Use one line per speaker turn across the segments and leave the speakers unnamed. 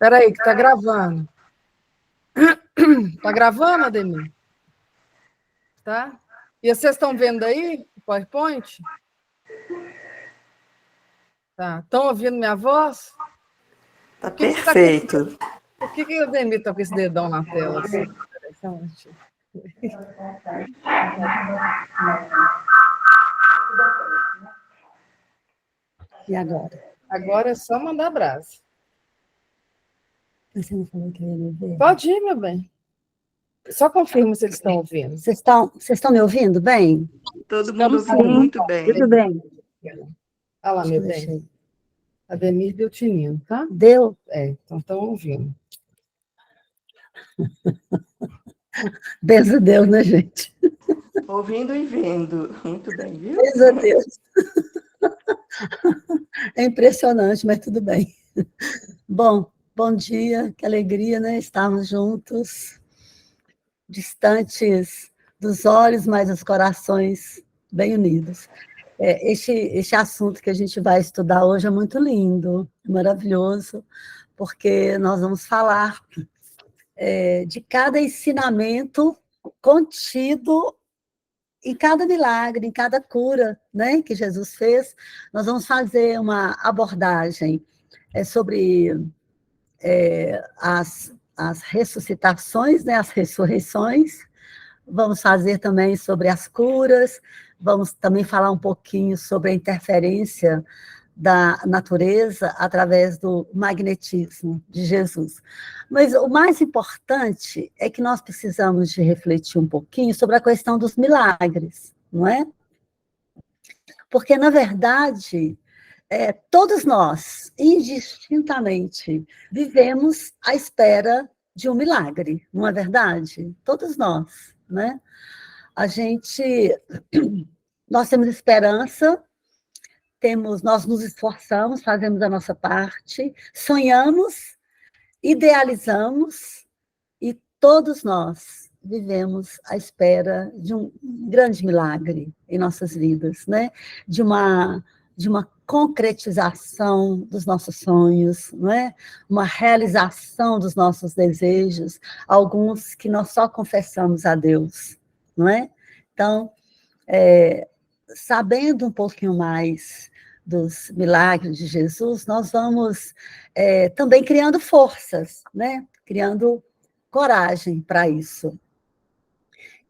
Espera aí, que tá gravando. Tá gravando, Ademir? Tá? E vocês estão vendo aí o PowerPoint? Tá. Estão ouvindo minha voz?
Tá
Por que
perfeito.
Por que o Ademir tá com esse dedão na tela assim? Interessante.
E agora?
Agora é só mandar abraço.
Você não falou que ia me ver?
Pode ir, meu bem. Só confirma se eles estão ouvindo.
Vocês estão me ouvindo bem?
Todo mundo
Estamos
ouvindo
sim.
muito bem.
Tudo bem.
Olha lá,
Acho
meu
que eu
bem.
deixei.
Ademir deu tininho, tá?
Deu?
Então estão ouvindo.
Benza a Deus, né, gente?
Ouvindo e vendo. Muito bem, viu?
Benza a Deus. É impressionante, mas tudo bem. Bom dia, que alegria, né? Estarmos juntos, distantes dos olhos, mas os corações bem unidos. Este assunto que a gente vai estudar hoje é muito lindo, maravilhoso, porque nós vamos falar de cada ensinamento contido em cada milagre, em cada cura, né, que Jesus fez. Nós vamos fazer uma abordagem sobre as ressuscitações, né, as ressurreições. Vamos fazer também sobre as curas, vamos também falar um pouquinho sobre a interferência da natureza através do magnetismo de Jesus. Mas o mais importante é que nós precisamos de refletir um pouquinho sobre a questão dos milagres, não é? Porque, na verdade, todos nós, indistintamente, vivemos à espera de um milagre, não é verdade? Todos nós, né? Nós temos esperança, nós nos esforçamos, fazemos a nossa parte, sonhamos, idealizamos, e todos nós vivemos à espera de um grande milagre em nossas vidas, né? De uma concretização dos nossos sonhos, não é? Uma realização dos nossos desejos, alguns que nós só confessamos a Deus, não é? Então, sabendo um pouquinho mais dos milagres de Jesus, nós vamos também criando forças, né? Criando coragem para isso.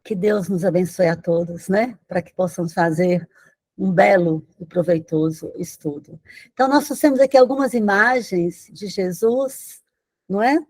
Que Deus nos abençoe a todos, né? Para que possamos fazer um belo e proveitoso estudo. Então, nós trouxemos aqui algumas imagens de Jesus, não é?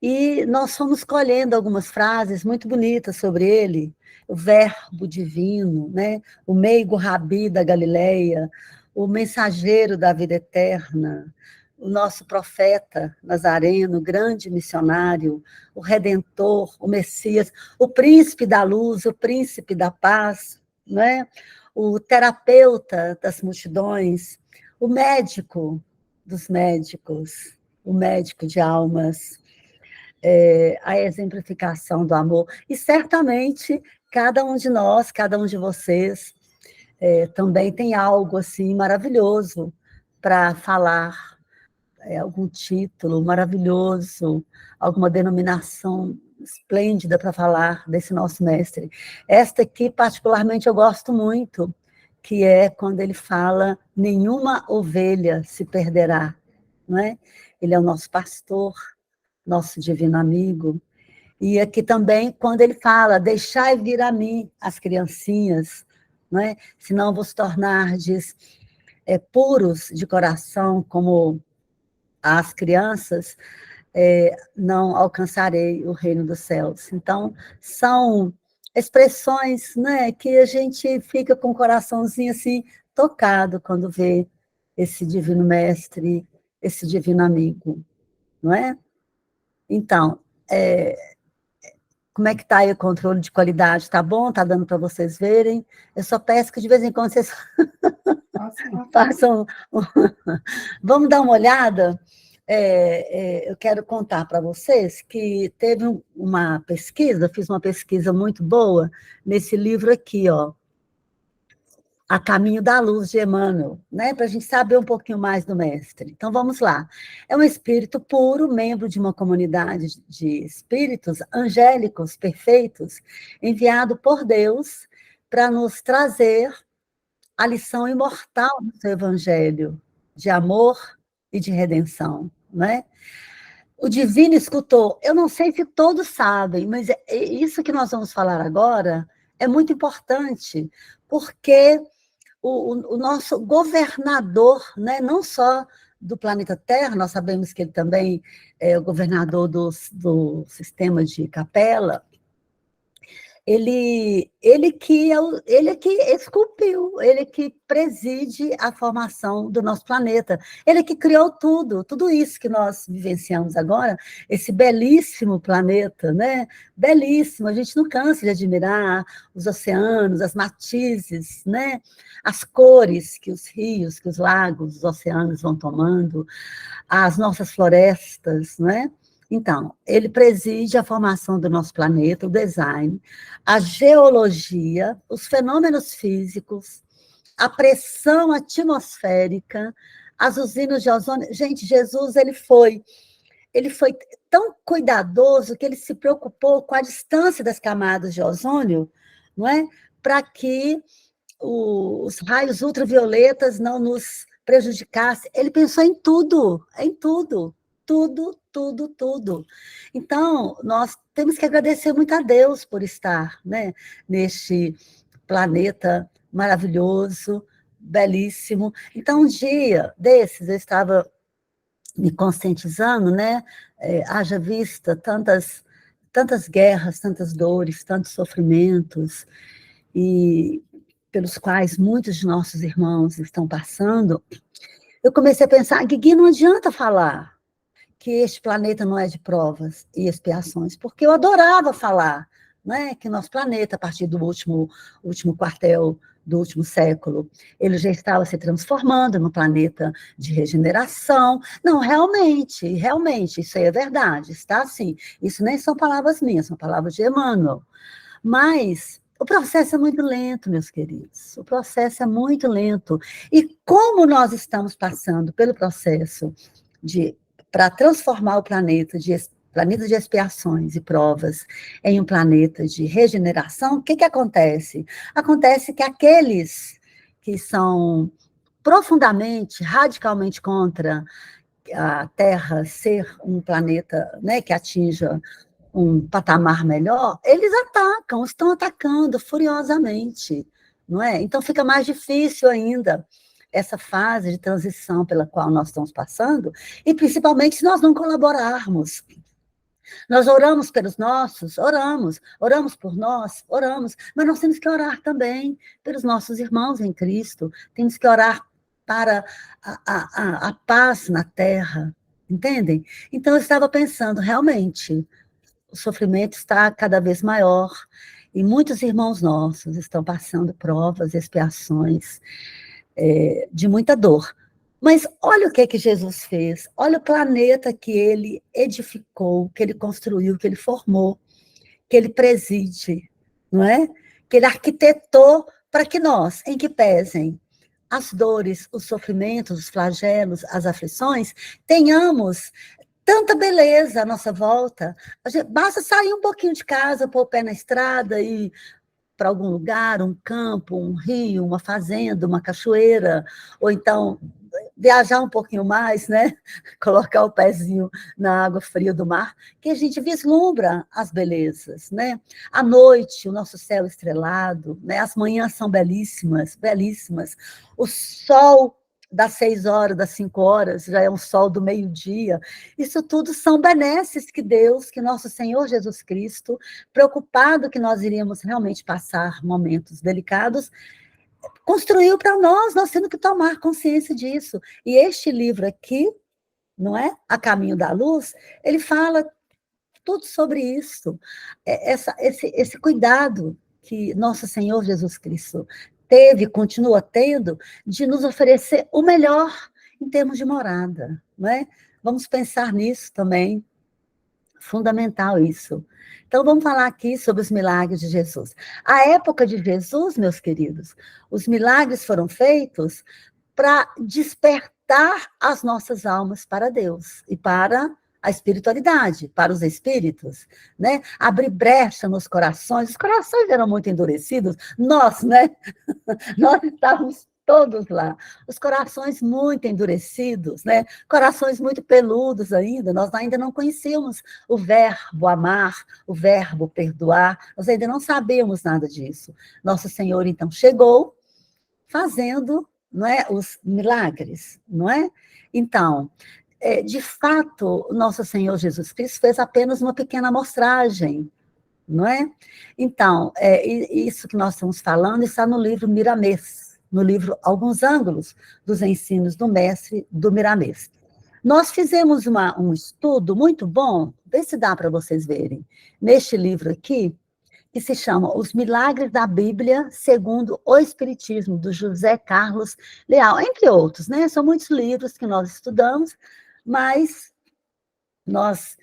E nós fomos colhendo algumas frases muito bonitas sobre ele, o verbo divino, né? O meigo rabi da Galileia, o mensageiro da vida eterna, o nosso profeta Nazareno, grande missionário, o Redentor, o Messias, o príncipe da luz, o príncipe da paz, né? O terapeuta das multidões, o médico dos médicos, o médico de almas, a exemplificação do amor. E certamente cada um de nós, cada um de vocês, também tem algo assim maravilhoso para falar, algum título maravilhoso, alguma denominação esplêndida para falar desse nosso mestre. Esta aqui, particularmente, eu gosto muito, que é quando ele fala: nenhuma ovelha se perderá, não é? Ele é o nosso pastor, nosso divino amigo. E aqui também, quando ele fala: deixai vir a mim as criancinhas, não é? Senão vos tornardes puros de coração, como as crianças, não alcançarei o reino dos céus. Então, são expressões, né, que a gente fica com o coraçãozinho assim, tocado quando vê esse divino mestre, esse divino amigo, não é? Então, como é que está aí o controle de qualidade? Está bom? Está dando para vocês verem? Eu só peço que de vez em quando vocês façam... Vamos dar uma olhada? Eu quero contar para vocês que teve uma pesquisa, fiz uma pesquisa muito boa nesse livro aqui, ó, A Caminho da Luz, de Emmanuel, né? Para a gente saber um pouquinho mais do mestre. Então, vamos lá. É um espírito puro, membro de uma comunidade de espíritos angélicos perfeitos, enviado por Deus para nos trazer a lição imortal do seu evangelho, de amor e de redenção, né? O divino escutou. Eu não sei se todos sabem, mas isso que nós vamos falar agora é muito importante, porque o nosso governador, né, não só do planeta Terra, nós sabemos que ele também é o governador do sistema de Capela, ele que esculpiu, ele que preside a formação do nosso planeta, ele que criou tudo isso que nós vivenciamos agora, esse belíssimo planeta, né? Belíssimo, a gente não cansa de admirar os oceanos, as matizes, né? As cores que os rios, que os lagos, os oceanos vão tomando, as nossas florestas, né? Então, ele preside a formação do nosso planeta, o design, a geologia, os fenômenos físicos, a pressão atmosférica, as usinas de ozônio. Gente, Jesus, ele foi tão cuidadoso que ele se preocupou com a distância das camadas de ozônio, não é? Para que os raios ultravioletas não nos prejudicassem. Ele pensou em tudo, tudo. Então, nós temos que agradecer muito a Deus por estar, né, neste planeta maravilhoso, belíssimo. Então, um dia desses, eu estava me conscientizando, né, haja vista tantas guerras, tantas dores, tantos sofrimentos, e pelos quais muitos de nossos irmãos estão passando, eu comecei a pensar, Guigui, não adianta falar que este planeta não é de provas e expiações, porque eu adorava falar, né, que nosso planeta, a partir do último quartel do último século, ele já estava se transformando num planeta de regeneração. Não, realmente, isso aí é verdade, está assim. Isso nem são palavras minhas, são palavras de Emmanuel. Mas o processo é muito lento, meus queridos. O processo é muito lento. E como nós estamos passando pelo processo para transformar o planeta de expiações e provas em um planeta de regeneração, o que acontece? Acontece que aqueles que são profundamente, radicalmente contra a Terra ser um planeta, né, que atinja um patamar melhor, eles estão atacando furiosamente, não é? Então fica mais difícil ainda essa fase de transição pela qual nós estamos passando, e principalmente se nós não colaborarmos. Nós oramos pelos nossos, oramos por nós, mas nós temos que orar também pelos nossos irmãos em Cristo, temos que orar para a paz na Terra, entendem? Então eu estava pensando, realmente, o sofrimento está cada vez maior, e muitos irmãos nossos estão passando provas, expiações, de muita dor. Mas olha o que Jesus fez, olha o planeta que ele edificou, que ele construiu, que ele formou, que ele preside, não é? Que ele arquitetou para que nós, em que pesem as dores, os sofrimentos, os flagelos, as aflições, tenhamos tanta beleza à nossa volta. Basta sair um pouquinho de casa, pôr o pé na estrada e para algum lugar, um campo, um rio, uma fazenda, uma cachoeira, ou então viajar um pouquinho mais, né? Colocar o pezinho na água fria do mar, que a gente vislumbra as belezas, né? À noite, o nosso céu estrelado, né? As manhãs são belíssimas, belíssimas. O sol das 6 horas, das 5 horas, já é um sol do meio-dia. Isso tudo são benesses que Deus, que nosso Senhor Jesus Cristo, preocupado que nós iríamos realmente passar momentos delicados, construiu para nós temos que tomar consciência disso. E este livro aqui, não é? A Caminho da Luz, ele fala tudo sobre isso. Esse cuidado que nosso Senhor Jesus Cristo teve, continua tendo, de nos oferecer o melhor em termos de morada, não é? Vamos pensar nisso também. Fundamental isso. Então, vamos falar aqui sobre os milagres de Jesus. A época de Jesus, meus queridos, os milagres foram feitos para despertar as nossas almas para Deus e para a espiritualidade, para os espíritos, né? Abrir brecha nos corações. Os corações eram muito endurecidos. Nós, né? Nós estávamos todos lá. Os corações muito endurecidos, né? Corações muito peludos ainda. Nós ainda não conhecíamos o verbo amar, o verbo perdoar. Nós ainda não sabíamos nada disso. Nosso Senhor, então, chegou fazendo, não é, os milagres, não é? Então, de fato, nosso Senhor Jesus Cristo fez apenas uma pequena amostragem, não é? Então, isso que nós estamos falando está no livro Miramês, no livro Alguns Ângulos dos Ensinos do Mestre do Miramês. Nós fizemos um estudo muito bom, vê se dá para vocês verem, neste livro aqui, que se chama Os Milagres da Bíblia segundo o Espiritismo, do José Carlos Leal, entre outros, né? São muitos livros que nós estudamos, mas nós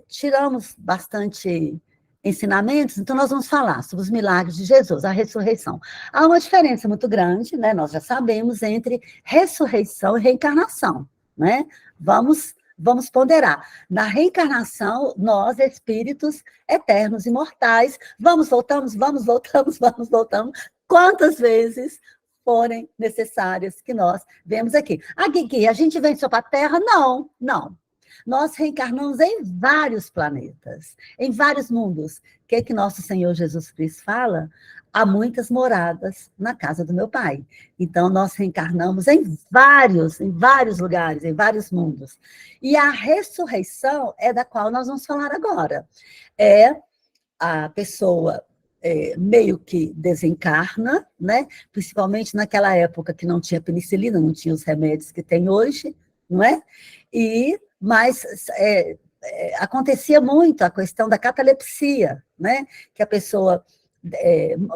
tiramos bastante ensinamentos, então nós vamos falar sobre os milagres de Jesus, a ressurreição. Há uma diferença muito grande, né? Nós já sabemos, entre ressurreição e reencarnação, né? Vamos ponderar. Na reencarnação, nós, espíritos eternos, imortais, voltamos, quantas vezes forem necessárias que nós vemos aqui. Guigui, a gente vem só para a Terra? Não. Nós reencarnamos em vários planetas, em vários mundos. O que nosso Senhor Jesus Cristo fala? Há muitas moradas na casa do meu Pai. Então, nós reencarnamos em vários lugares, em vários mundos. E a ressurreição é da qual nós vamos falar agora. É a pessoa meio que desencarna, né? Principalmente naquela época que não tinha penicilina, não tinha os remédios que tem hoje, não é? Mas acontecia muito a questão da catalepsia, né? Que a pessoa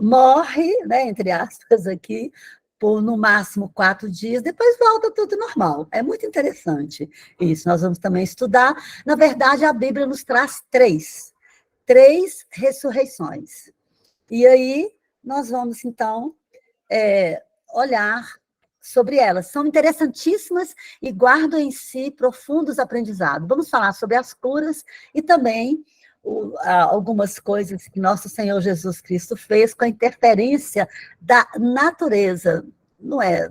morre, né, entre aspas aqui, por no máximo 4 dias, depois volta tudo normal. É muito interessante isso, nós vamos também estudar. Na verdade, a Bíblia nos traz três ressurreições. E aí, nós vamos, então, olhar sobre elas. São interessantíssimas e guardam em si profundos aprendizados. Vamos falar sobre as curas e também algumas coisas que nosso Senhor Jesus Cristo fez com a interferência da natureza. Não é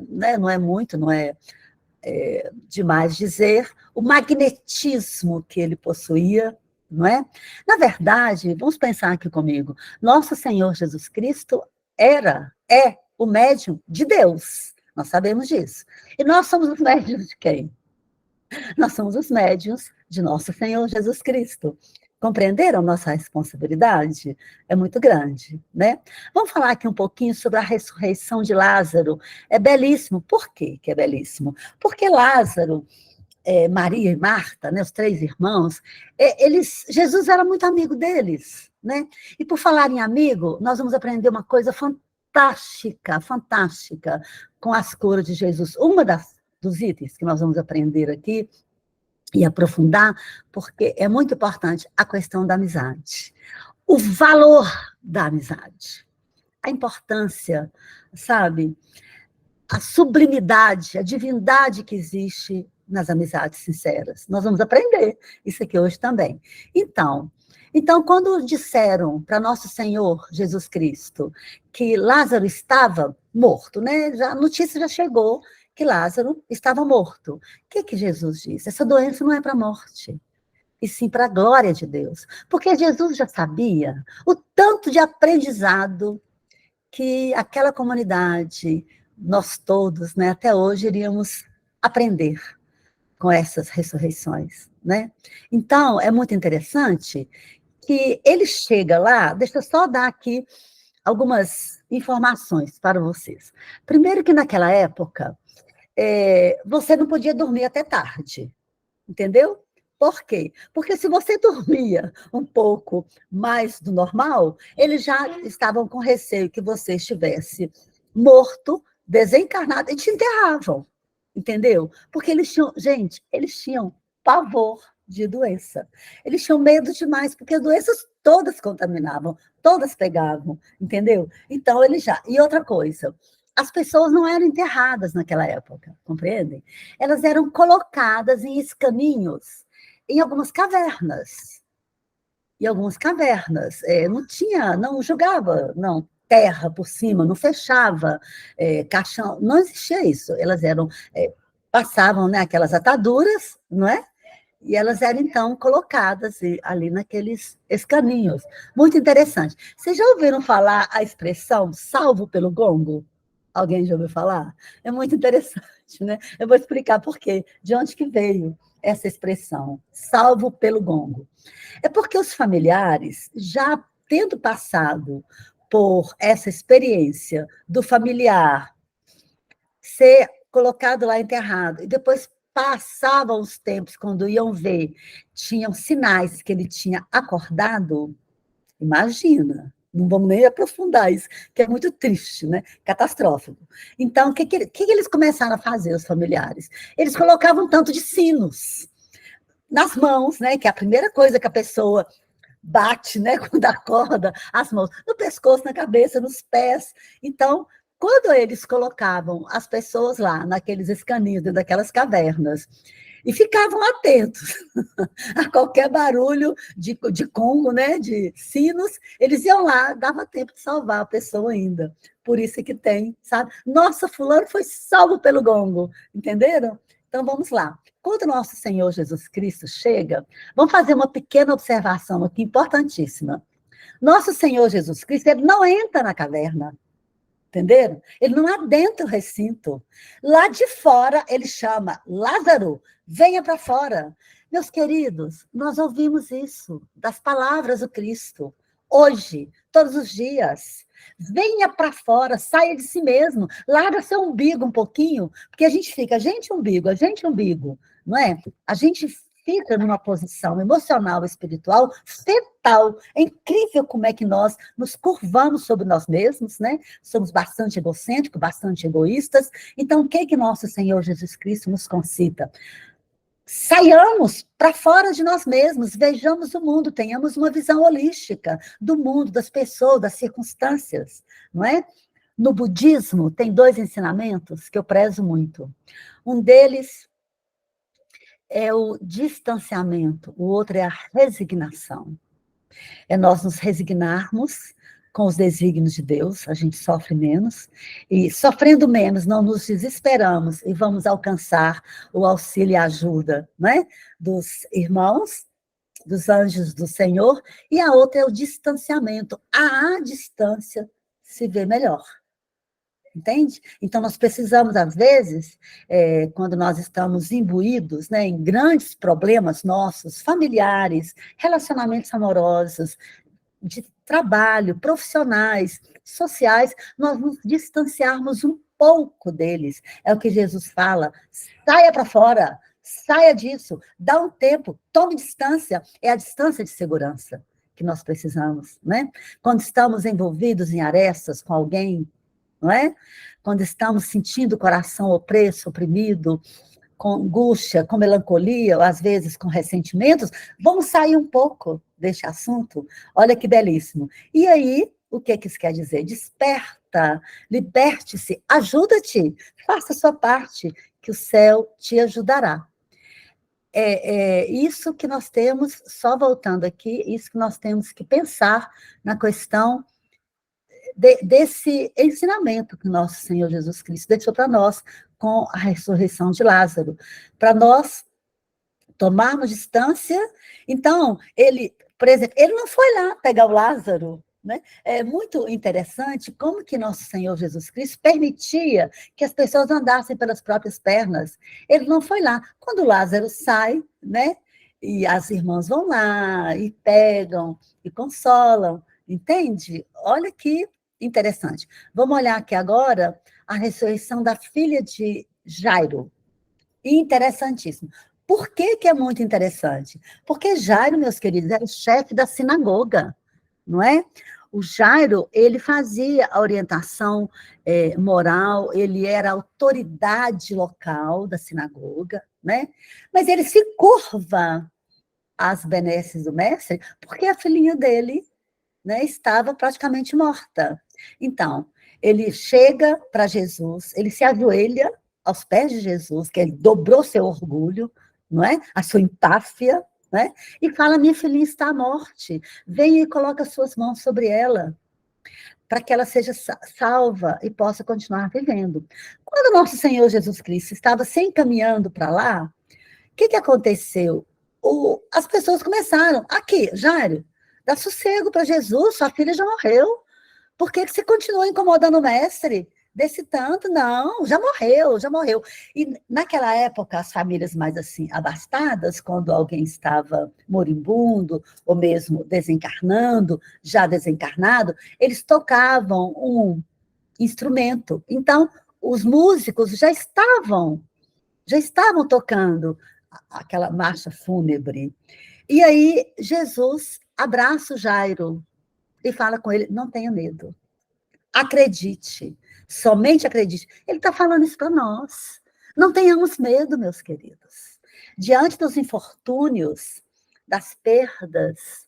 demais dizer o magnetismo que ele possuía, não é? Na verdade, vamos pensar aqui comigo, nosso Senhor Jesus Cristo é o médium de Deus, nós sabemos disso. E nós somos os médiuns de quem? Nós somos os médiuns de nosso Senhor Jesus Cristo. Compreenderam nossa responsabilidade? É muito grande, né? Vamos falar aqui um pouquinho sobre a ressurreição de Lázaro. É belíssimo. Por quê que é belíssimo? Porque Lázaro, Maria e Marta, né, os 3 irmãos, Jesus era muito amigo deles, né? E por falar em amigo, nós vamos aprender uma coisa fantástica com as curas de Jesus. Dos itens que nós vamos aprender aqui e aprofundar, porque é muito importante a questão da amizade. O valor da amizade. A importância, sabe? A sublimidade, a divindade que existe nas amizades sinceras. Nós vamos aprender isso aqui hoje também. Então, quando disseram para nosso Senhor Jesus Cristo que Lázaro estava morto, né? A notícia já chegou que Lázaro estava morto. O que Jesus disse? Essa doença não é para a morte, e sim para a glória de Deus. Porque Jesus já sabia o tanto de aprendizado que aquela comunidade, nós todos, né, até hoje, iríamos aprender com essas ressurreições, né? Então, é muito interessante que ele chega lá, deixa eu só dar aqui algumas informações para vocês. Primeiro que naquela época, você não podia dormir até tarde, entendeu? Por quê? Porque se você dormia um pouco mais do normal, eles já estavam com receio que você estivesse morto, desencarnado, e te enterravam, entendeu? Porque eles tinham pavor de doença. Eles tinham medo demais, porque as doenças todas contaminavam, todas pegavam, entendeu? Então, eles já... E outra coisa, as pessoas não eram enterradas naquela época, compreendem? Elas eram colocadas em escaninhos, em algumas cavernas. Em algumas cavernas. Não tinha, não jogava, não, terra por cima, não fechava caixão, não existia isso. Elas eram, passavam, né, aquelas ataduras, não é? E elas eram, então, colocadas ali naqueles escaninhos. Muito interessante. Vocês já ouviram falar a expressão salvo pelo gongo? Alguém já ouviu falar? É muito interessante, né? Eu vou explicar por quê, de onde que veio essa expressão, salvo pelo gongo. É porque os familiares, já tendo passado por essa experiência do familiar ser colocado lá enterrado, e depois passavam os tempos, quando iam ver, tinham sinais que ele tinha acordado, imagina, não vamos nem aprofundar isso, que é muito triste, né? Catastrófico. Então, o que eles começaram a fazer, os familiares? Eles colocavam um tanto de sinos nas mãos, né? Que é a primeira coisa que a pessoa bate, né? Quando acorda, as mãos no pescoço, na cabeça, nos pés. Então, quando eles colocavam as pessoas lá, naqueles escaninhos, daquelas cavernas, e ficavam atentos a qualquer barulho de congo, né, de sinos, eles iam lá, dava tempo de salvar a pessoa ainda. Por isso é que tem, sabe? Nossa, fulano foi salvo pelo gongo, entenderam? Então, vamos lá. Quando nosso Senhor Jesus Cristo chega, vamos fazer uma pequena observação aqui, importantíssima. Nosso Senhor Jesus Cristo, ele não entra na caverna, entenderam? Ele não adentra o recinto. Lá de fora, ele chama Lázaro, venha para fora. Meus queridos, nós ouvimos isso das palavras do Cristo, hoje, todos os dias. Venha para fora, saia de si mesmo, larga seu umbigo um pouquinho, porque a gente fica, a gente umbigo, não é? A gente fica numa posição emocional, espiritual, fetal. É incrível como é que nós nos curvamos sobre nós mesmos, né? Somos bastante egocêntricos, bastante egoístas. Então, o que é que nosso Senhor Jesus Cristo nos concita? Saiamos para fora de nós mesmos, vejamos o mundo, tenhamos uma visão holística do mundo, das pessoas, das circunstâncias, não é? No budismo, tem 2 ensinamentos que eu prezo muito. Um deles é o distanciamento, o outro é a resignação. É nós nos resignarmos com os desígnios de Deus, a gente sofre menos, e sofrendo menos, não nos desesperamos e vamos alcançar o auxílio e a ajuda, né, dos irmãos, dos anjos do Senhor, e a outra é o distanciamento. À distância se vê melhor. Entende? Então, nós precisamos, às vezes, quando nós estamos imbuídos, né, em grandes problemas nossos, familiares, relacionamentos amorosos, de trabalho, profissionais, sociais, nós nos distanciarmos um pouco deles. É o que Jesus fala, saia para fora, saia disso, dá um tempo, tome distância, é a distância de segurança que nós precisamos, né? Quando estamos envolvidos em arestas com alguém, não é? Quando estamos sentindo o coração opresso, oprimido, com angústia, com melancolia, ou às vezes com ressentimentos, vamos sair um pouco deste assunto. Olha que belíssimo. E aí, o que isso quer dizer? Desperta, liberte-se, ajuda-te, faça a sua parte, que o céu te ajudará. É isso que nós temos, só voltando aqui, isso que nós temos que pensar na questão desse ensinamento que nosso Senhor Jesus Cristo deixou para nós com a ressurreição de Lázaro, para nós tomarmos distância. Então, ele, por exemplo, ele não foi lá pegar o Lázaro, né? É muito interessante como que nosso Senhor Jesus Cristo permitia que as pessoas andassem pelas próprias pernas. Ele não foi lá. Quando Lázaro sai, né? E as irmãs vão lá e pegam e consolam, entende? Olha que interessante. Vamos olhar aqui agora a ressurreição da filha de Jairo. Interessantíssimo. Por que é muito interessante? Porque Jairo, meus queridos, era o chefe da sinagoga, não é? O Jairo, ele fazia a orientação moral, ele era a autoridade local da sinagoga, né? Mas ele se curva as benesses do mestre, porque a filhinha dele, né, estava praticamente morta. Então, ele chega para Jesus, ele se ajoelha aos pés de Jesus, que ele dobrou seu orgulho, não é? A sua empáfia, né? E fala: minha filhinha está à morte, venha e coloca suas mãos sobre ela, para que ela seja salva e possa continuar vivendo. Quando nosso Senhor Jesus Cristo estava se encaminhando para lá, o que aconteceu? As pessoas começaram: aqui, Jairo, dá sossego para Jesus, sua filha já morreu. Por que você continua incomodando o mestre desse tanto? Não, já morreu, já morreu. E naquela época, as famílias mais assim abastadas, quando alguém estava moribundo, ou mesmo desencarnando, já desencarnado, eles tocavam um instrumento. Então, os músicos já estavam tocando aquela marcha fúnebre. E aí, Jesus abraça o Jairo e fala com ele: não tenha medo, acredite, somente acredite. Ele está falando isso para nós. Não tenhamos medo, meus queridos. Diante dos infortúnios, das perdas,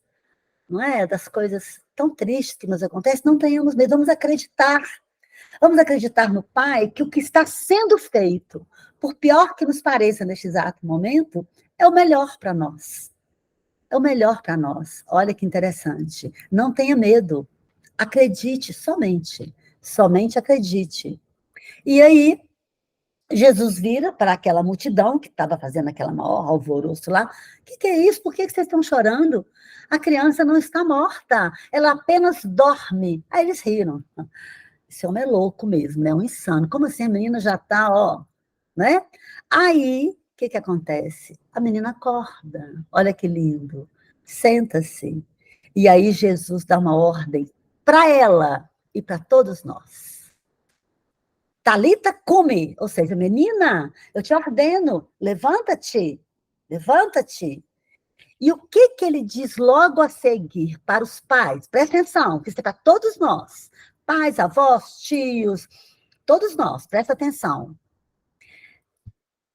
não é? Das coisas tão tristes que nos acontecem, não tenhamos medo, vamos acreditar. Vamos acreditar no Pai, que o que está sendo feito, por pior que nos pareça neste exato momento, é o melhor para nós. É o melhor para nós. Olha que interessante. Não tenha medo. Acredite somente. Somente acredite. E aí, Jesus vira para aquela multidão que estava fazendo aquela maior alvoroço lá. O que é isso? Por que vocês estão chorando? A criança não está morta. Ela apenas dorme. Aí eles riram. Esse homem é louco mesmo, né? Um insano. Como assim a menina já está, ó, né? Aí, o que acontece? A menina acorda. Olha que lindo. Senta-se. E aí Jesus dá uma ordem para ela e para todos nós. Talita cumi, ou seja, menina, eu te ordeno, levanta-te, levanta-te. E o que ele diz logo a seguir para os pais? Presta atenção, que isso é para todos nós. Pais, avós, tios, todos nós, presta atenção.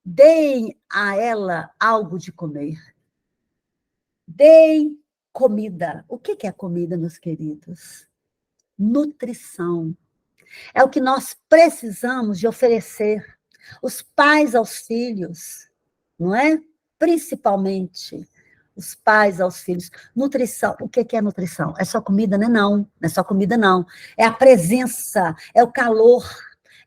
Deem a ela algo de comer. Deem comida. O que é comida, meus queridos? Nutrição. É o que nós precisamos de oferecer. Os pais aos filhos, não é? Principalmente os pais aos filhos. Nutrição. O que é nutrição? É só comida, né? Não. Não é só comida, não. É a presença, é o calor,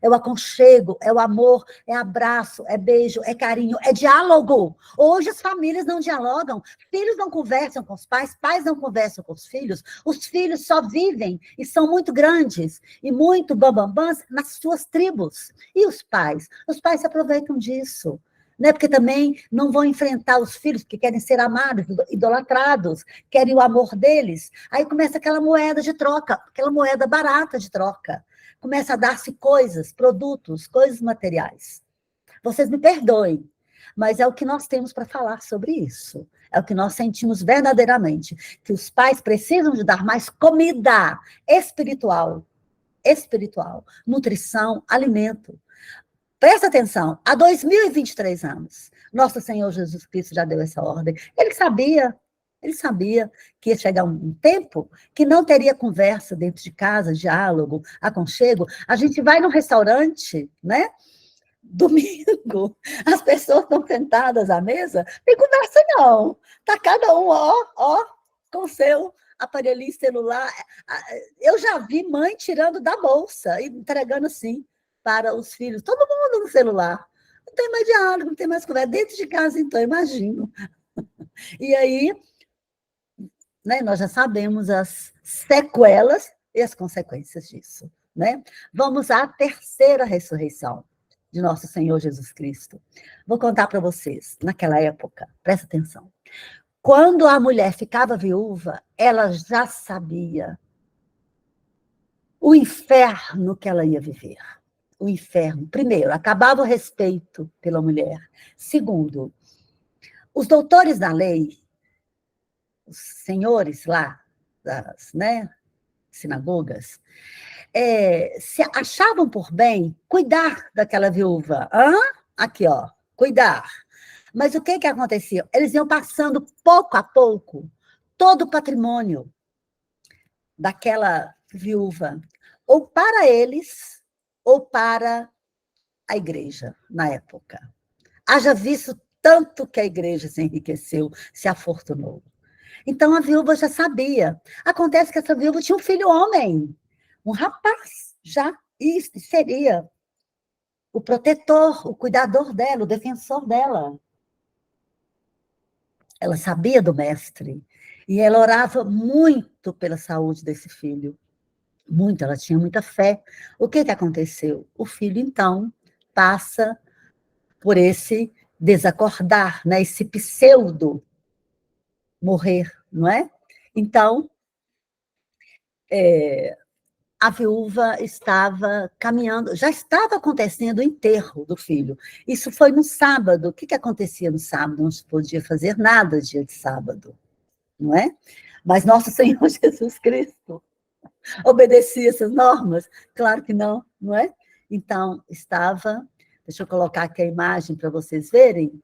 é o aconchego, é o amor, é abraço, é beijo, é carinho, é diálogo. Hoje as famílias não dialogam, filhos não conversam com os pais não conversam com os filhos só vivem e são muito grandes e muito bambambãs nas suas tribos. E os pais? Os pais se aproveitam disso. Né? Porque também não vão enfrentar os filhos que querem ser amados, idolatrados, querem o amor deles. Aí começa aquela moeda de troca, aquela moeda barata de troca. Começa a dar-se coisas, produtos, coisas materiais. Vocês me perdoem, mas é o que nós temos para falar sobre isso. É o que nós sentimos verdadeiramente, que os pais precisam de dar mais comida espiritual, nutrição, alimento. Presta atenção, há 2023 anos, nosso Senhor Jesus Cristo já deu essa ordem. Ele sabia que ia chegar um tempo que não teria conversa dentro de casa, diálogo, aconchego. A gente vai num restaurante, né? Domingo, as pessoas estão sentadas à mesa, tem conversa não. Está cada um, com o seu aparelhinho celular. Eu já vi mãe tirando da bolsa e entregando assim para os filhos, todo mundo no celular. Não tem mais diálogo, não tem mais conversa. Dentro de casa, então, imagino. E aí, né, nós já sabemos as sequelas e as consequências disso. Né? Vamos à terceira ressurreição de nosso Senhor Jesus Cristo. Vou contar para vocês, naquela época, presta atenção. Quando a mulher ficava viúva, ela já sabia o inferno que ela ia viver. O inferno. Primeiro, acabava o respeito pela mulher. Segundo, os doutores da lei, os senhores lá das, né, sinagogas, se achavam por bem cuidar daquela viúva. Aqui, ó, cuidar. Mas o que acontecia? Eles iam passando, pouco a pouco, todo o patrimônio daquela viúva, ou para eles, ou para a igreja, na época. Haja visto tanto que a igreja se enriqueceu, se afortunou. Então, a viúva já sabia. Acontece que essa viúva tinha um filho homem, um rapaz, já, e seria o protetor, o cuidador dela, o defensor dela. Ela sabia do mestre, e ela orava muito pela saúde desse filho. Muito, ela tinha muita fé. O que aconteceu? O filho, então, passa por esse desacordar, né? Esse pseudo morrer, não é? Então, a viúva estava caminhando, já estava acontecendo o enterro do filho. Isso foi no sábado. O que acontecia no sábado? Não se podia fazer nada dia de sábado, não é? Mas nosso Senhor Jesus Cristo obedecia essas normas? Claro que não, não é? Então, estava, deixa eu colocar aqui a imagem para vocês verem,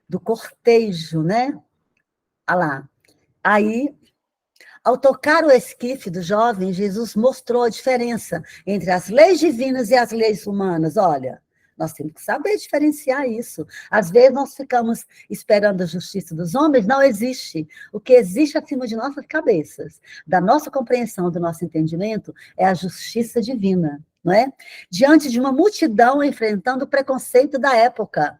do cortejo, né? Olha lá. Aí, ao tocar o esquife do jovem, Jesus mostrou a diferença entre as leis divinas e as leis humanas. Olha, nós temos que saber diferenciar isso. Às vezes nós ficamos esperando a justiça dos homens, não existe. O que existe acima de nossas cabeças, da nossa compreensão, do nosso entendimento, é a justiça divina, não é? Diante de uma multidão enfrentando o preconceito da época,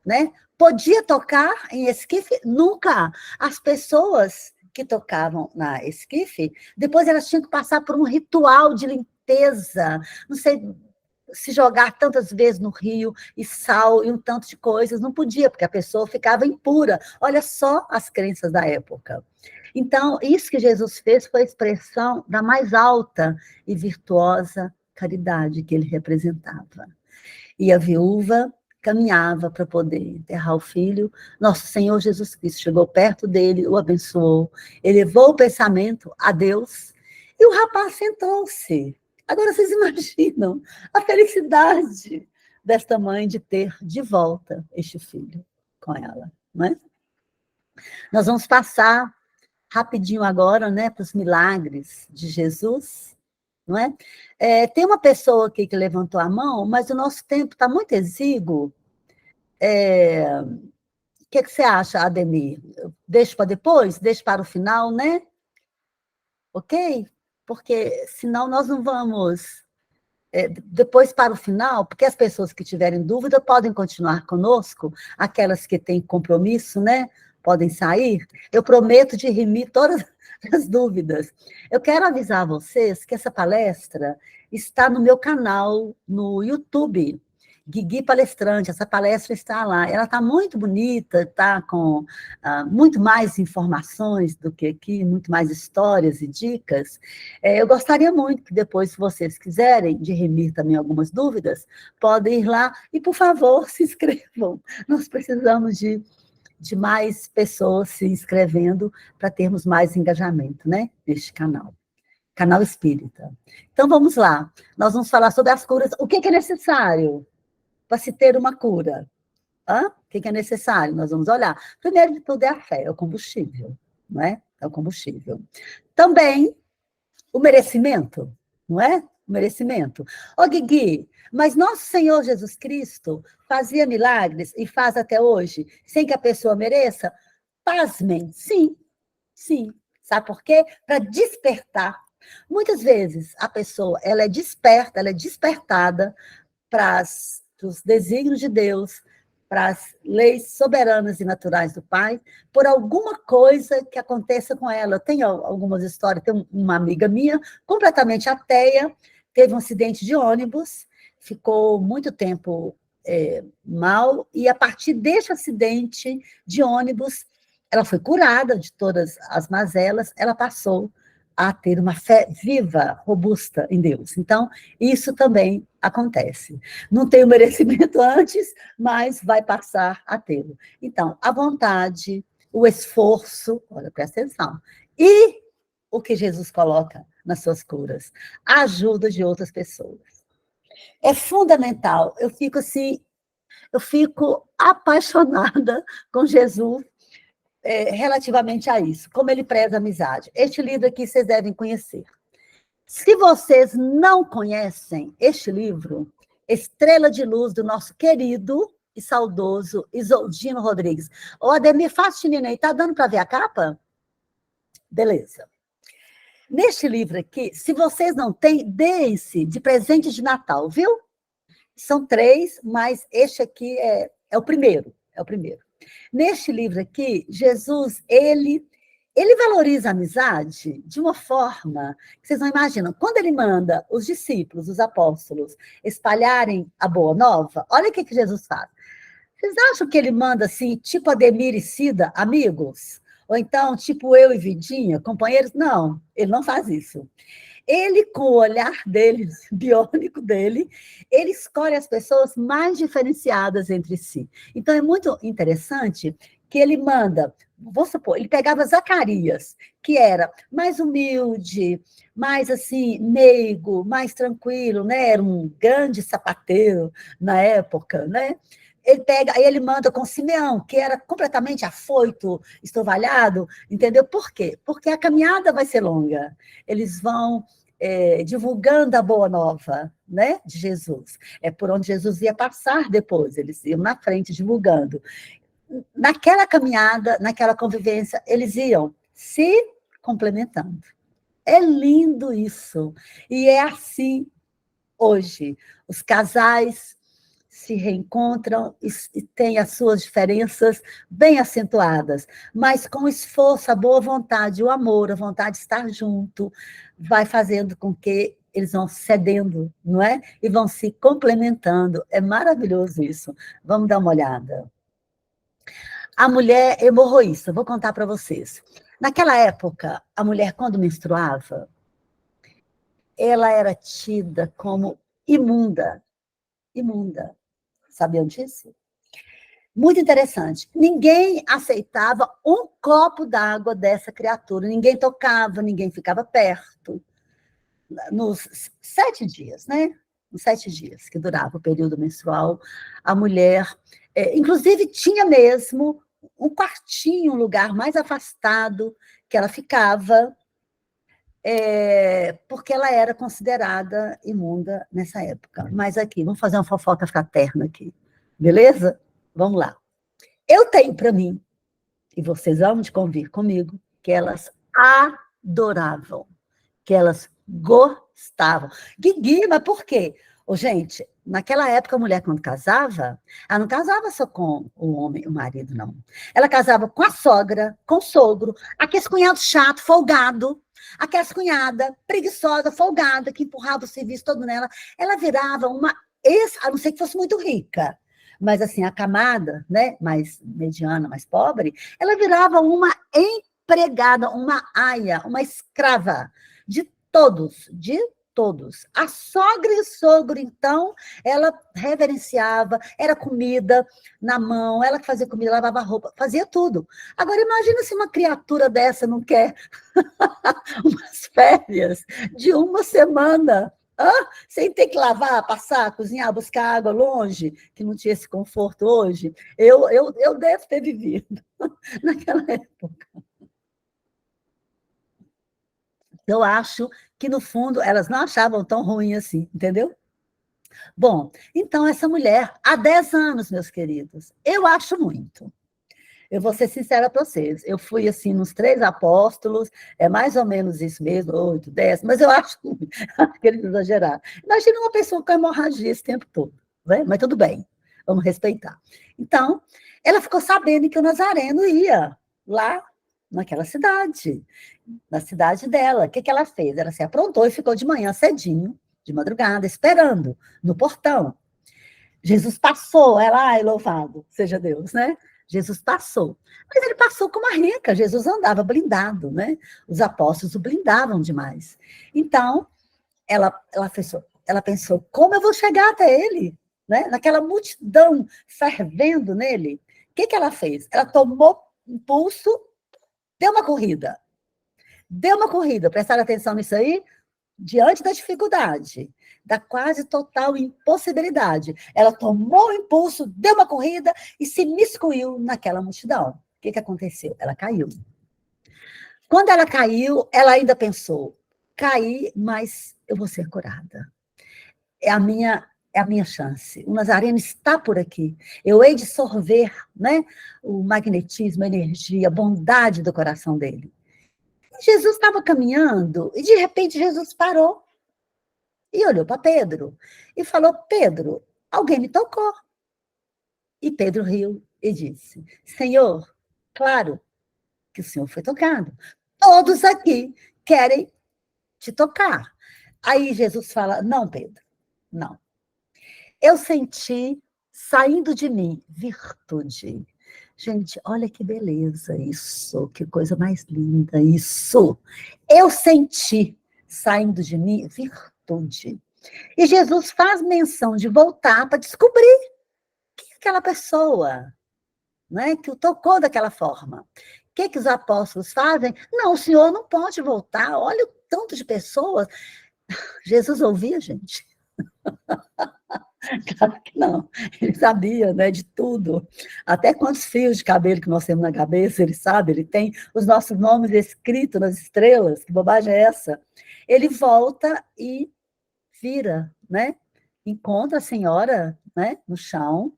né? Podia tocar em esquife? Nunca. As pessoas que tocavam na esquife, depois elas tinham que passar por um ritual de limpeza, não sei, se jogar tantas vezes no rio, e sal, e um tanto de coisas, não podia, porque a pessoa ficava impura. Olha só as crenças da época. Então, isso que Jesus fez foi a expressão da mais alta e virtuosa caridade que ele representava. E a viúva caminhava para poder enterrar o filho. Nosso Senhor Jesus Cristo chegou perto dele, o abençoou, elevou o pensamento a Deus, e o rapaz sentou-se. Agora vocês imaginam a felicidade desta mãe de ter de volta este filho com ela, não é? Nós vamos passar rapidinho agora, né, para os milagres de Jesus, não é? Tem uma pessoa aqui que levantou a mão, mas o nosso tempo está muito exíguo. O que você acha, Ademir? Deixo para depois? Deixo para o final, né? Ok? Porque senão nós não vamos... depois para o final, porque as pessoas que tiverem dúvida podem continuar conosco, aquelas que têm compromisso, né? Podem sair. Eu prometo de remir todas as dúvidas. Eu quero avisar vocês que essa palestra está no meu canal no YouTube, Guigui Palestrante. Essa palestra está lá. Ela está muito bonita, está com muito mais informações do que aqui, muito mais histórias e dicas. Eu gostaria muito que depois, se vocês quiserem, de remir também algumas dúvidas, podem ir lá e, por favor, se inscrevam. Nós precisamos de mais pessoas se inscrevendo para termos mais engajamento, né, neste canal. Canal Espírita. Então, vamos lá. Nós vamos falar sobre as curas. O que é necessário para se ter uma cura? O que é necessário? Nós vamos olhar. Primeiro de tudo é a fé, é o combustível, não é? É o combustível. Também o merecimento, não é? O merecimento. Guigui, mas nosso Senhor Jesus Cristo fazia milagres e faz até hoje, sem que a pessoa mereça? Pasmem, sim, sim. Sabe por quê? Para despertar. Muitas vezes a pessoa ela é desperta, ela é despertada para os desígnios de Deus, para as leis soberanas e naturais do Pai, por alguma coisa que aconteça com ela. Eu tenho algumas histórias, tem uma amiga minha, completamente ateia, teve um acidente de ônibus, ficou muito tempo mal, e a partir deste acidente de ônibus, ela foi curada de todas as mazelas, ela passou a ter uma fé viva, robusta em Deus. Então, isso também acontece. Não tem o merecimento antes, mas vai passar a tê-lo. Então, a vontade, o esforço, olha, presta atenção, e o que Jesus coloca nas suas curas, a ajuda de outras pessoas. É fundamental. Eu fico assim, Eu fico apaixonada com Jesus relativamente a isso, como ele preza a amizade. Este livro aqui vocês devem conhecer. Se vocês não conhecem este livro, Estrela de Luz, do nosso querido e saudoso Isoldino Rodrigues. Ô, Ademir, faz tinina aí, tá dando para ver a capa? Beleza. Neste livro aqui, se vocês não têm, deem-se de presente de Natal, viu? São 3, mas este aqui é o primeiro, é o primeiro. Neste livro aqui, Jesus, ele valoriza a amizade de uma forma que vocês não imaginam. Quando ele manda os discípulos, os apóstolos, espalharem a boa nova, olha o que Jesus faz. Vocês acham que ele manda assim, tipo Ademir e Cida, amigos? Ou então, tipo eu e Vidinha, companheiros? Não, ele não faz isso. Ele, com o olhar dele, biônico dele, ele escolhe as pessoas mais diferenciadas entre si. Então, é muito interessante que ele manda, vou supor, ele pegava Zacarias, que era mais humilde, mais assim, meigo, mais tranquilo, né? Era um grande sapateiro na época, né? Aí ele manda com Simeão, que era completamente afoito, estovalhado, entendeu? Por quê? Porque a caminhada vai ser longa. Eles vão divulgando a boa nova, né, de Jesus. É por onde Jesus ia passar depois, eles iam na frente divulgando. Naquela caminhada, naquela convivência, eles iam se complementando. É lindo isso. E é assim hoje. Os casais se reencontram e têm as suas diferenças bem acentuadas, mas com o esforço, a boa vontade, o amor, a vontade de estar junto, vai fazendo com que eles vão cedendo, não é? E vão se complementando. É maravilhoso isso. Vamos dar uma olhada. A mulher hemorroísta, vou contar para vocês. Naquela época, a mulher, quando menstruava, ela era tida como imunda. Imunda. Sabiam disso? Muito interessante. Ninguém aceitava um copo d'água dessa criatura. Ninguém tocava, ninguém ficava perto. Nos 7 dias, né? Nos 7 dias que durava o período menstrual, a mulher, inclusive, tinha mesmo um quartinho, um lugar mais afastado que ela ficava, porque ela era considerada imunda nessa época. Mas aqui, vamos fazer uma fofoca fraterna aqui, beleza? Vamos lá. Eu tenho para mim, e vocês vão de convir comigo, que elas adoravam, que elas gostavam. Guigui, mas por quê? Gente, naquela época, a mulher, quando casava, ela não casava só com o homem, o marido, não. Ela casava com a sogra, com o sogro, aqueles cunhados chato, folgado, aquelas cunhada preguiçosa, folgada, que empurrava o serviço todo nela. Ela virava uma a não ser que fosse muito rica, mas assim, a camada, né, mais mediana, mais pobre, ela virava uma empregada, uma aia, uma escrava de todos, de todos. A sogra e o sogro, então, ela reverenciava, era comida na mão, ela que fazia comida, lavava roupa, fazia tudo. Agora, imagina se uma criatura dessa não quer umas férias de uma semana, sem ter que lavar, passar, cozinhar, buscar água longe, que não tinha esse conforto hoje. Eu devo ter vivido naquela época. Eu acho que, no fundo, elas não achavam tão ruim assim, entendeu? Bom, então, essa mulher, há 10 anos, meus queridos, eu acho muito. Eu vou ser sincera para vocês, eu fui, assim, nos 3 apóstolos, é mais ou menos isso mesmo, 8, 10, mas eu acho muito, querendo exagerar. Imagina uma pessoa com hemorragia esse tempo todo, né? Mas tudo bem, vamos respeitar. Então, ela ficou sabendo que o Nazareno ia lá naquela cidade, na cidade dela. O que ela fez? Ela se aprontou e ficou de manhã cedinho, de madrugada, esperando no portão. Jesus passou, ela, ai, louvado seja Deus, né? Jesus passou. Mas ele passou como uma rica, Jesus andava blindado, né? Os apóstolos o blindavam demais. Então, ela pensou, como eu vou chegar até ele? Né? Naquela multidão fervendo nele. O que ela fez? Ela tomou impulso, deu uma corrida. Prestaram atenção nisso aí? diante da dificuldade, da quase total impossibilidade, ela tomou o impulso, deu uma corrida e se miscuiu naquela multidão. O que aconteceu? Ela caiu. Quando ela caiu, ela ainda pensou, caí, mas eu vou ser curada. É a minha chance. O Nazareno está por aqui. Eu hei de sorver, né, o magnetismo, a energia, a bondade do coração dele. E Jesus estava caminhando e, de repente, Jesus parou e olhou para Pedro e falou, Pedro, alguém me tocou. E Pedro riu e disse, Senhor, claro que o Senhor foi tocado. Todos aqui querem te tocar. Aí Jesus fala, não, Pedro, não. Eu senti saindo de mim virtude. Gente, olha que beleza isso, que coisa mais linda isso. Eu senti saindo de mim virtude. E Jesus faz menção de voltar para descobrir quem é aquela pessoa, né, que o tocou daquela forma. O que os apóstolos fazem? Não, o Senhor não pode voltar. Olha o tanto de pessoas. Jesus ouvia, gente. Claro que não. Ele sabia, né, de tudo. Até quantos fios de cabelo que nós temos na cabeça, ele sabe, ele tem os nossos nomes escritos nas estrelas. Que bobagem é essa? Ele volta e vira, né? Encontra a senhora, né, no chão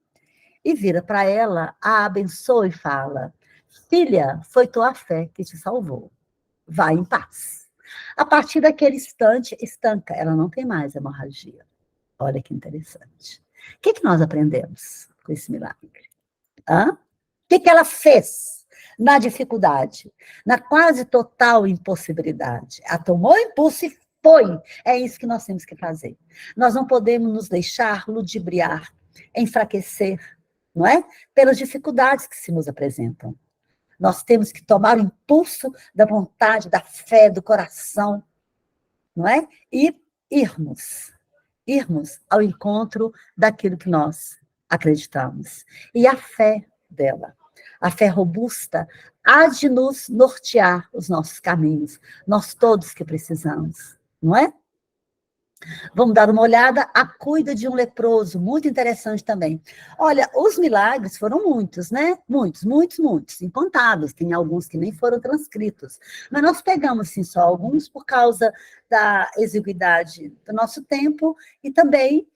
e vira para ela, a abençoa e fala, filha, foi tua fé que te salvou. Vai em paz. A partir daquele instante, estanca. Ela não tem mais hemorragia. Olha que interessante. O que nós aprendemos com esse milagre? Hã? O que ela fez na dificuldade, na quase total impossibilidade? Ela tomou impulso e foi. É isso que nós temos que fazer. Nós não podemos nos deixar ludibriar, enfraquecer, não é? Pelas dificuldades que se nos apresentam. Nós temos que tomar o impulso da vontade, da fé, do coração, não é? E irmos ao encontro daquilo que nós acreditamos. E a fé dela, a fé robusta, há de nos nortear os nossos caminhos, nós todos que precisamos, não é? Vamos dar uma olhada, a cuida de um leproso, muito interessante também. Olha, os milagres foram muitos, né? Muitos, incontáveis, tem alguns que nem foram transcritos. Mas nós pegamos, sim, só alguns por causa da exiguidade do nosso tempo e também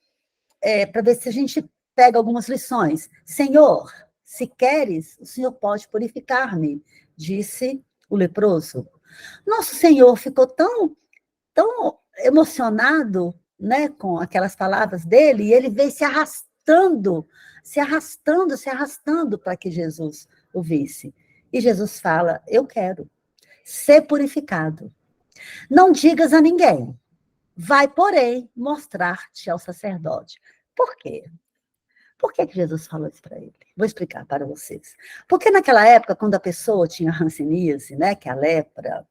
para ver se a gente pega algumas lições. Senhor, se queres, o Senhor pode purificar-me, disse o leproso. Nosso Senhor ficou tão emocionado, né, com aquelas palavras dele, e ele veio se arrastando para que Jesus o visse. E Jesus fala, eu quero ser purificado. Não digas a ninguém. Vai, porém, mostrar-te ao sacerdote. Por quê? Por que Jesus falou isso para ele? Vou explicar para vocês. Porque naquela época, quando a pessoa tinha hanseníase, né, que é a lepra,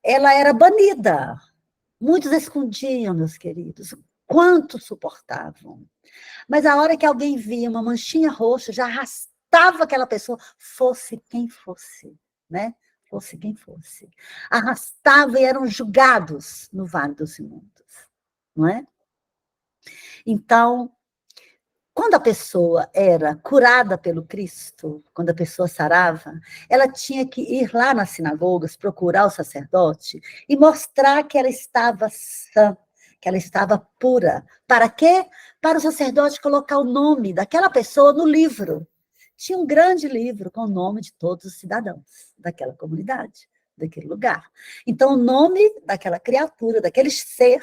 ela era banida. Muitos escondiam, meus queridos, quanto suportavam. Mas a hora que alguém via uma manchinha roxa, já arrastava aquela pessoa, fosse quem fosse, né? Fosse quem fosse. Arrastava e eram julgados no Vale dos Imundos, não é? Então, quando a pessoa era curada pelo Cristo, quando a pessoa sarava, ela tinha que ir lá nas sinagogas, procurar o sacerdote e mostrar que ela estava sã, que ela estava pura. Para quê? Para o sacerdote colocar o nome daquela pessoa no livro. Tinha um grande livro com o nome de todos os cidadãos daquela comunidade, daquele lugar. Então, o nome daquela criatura, daquele ser,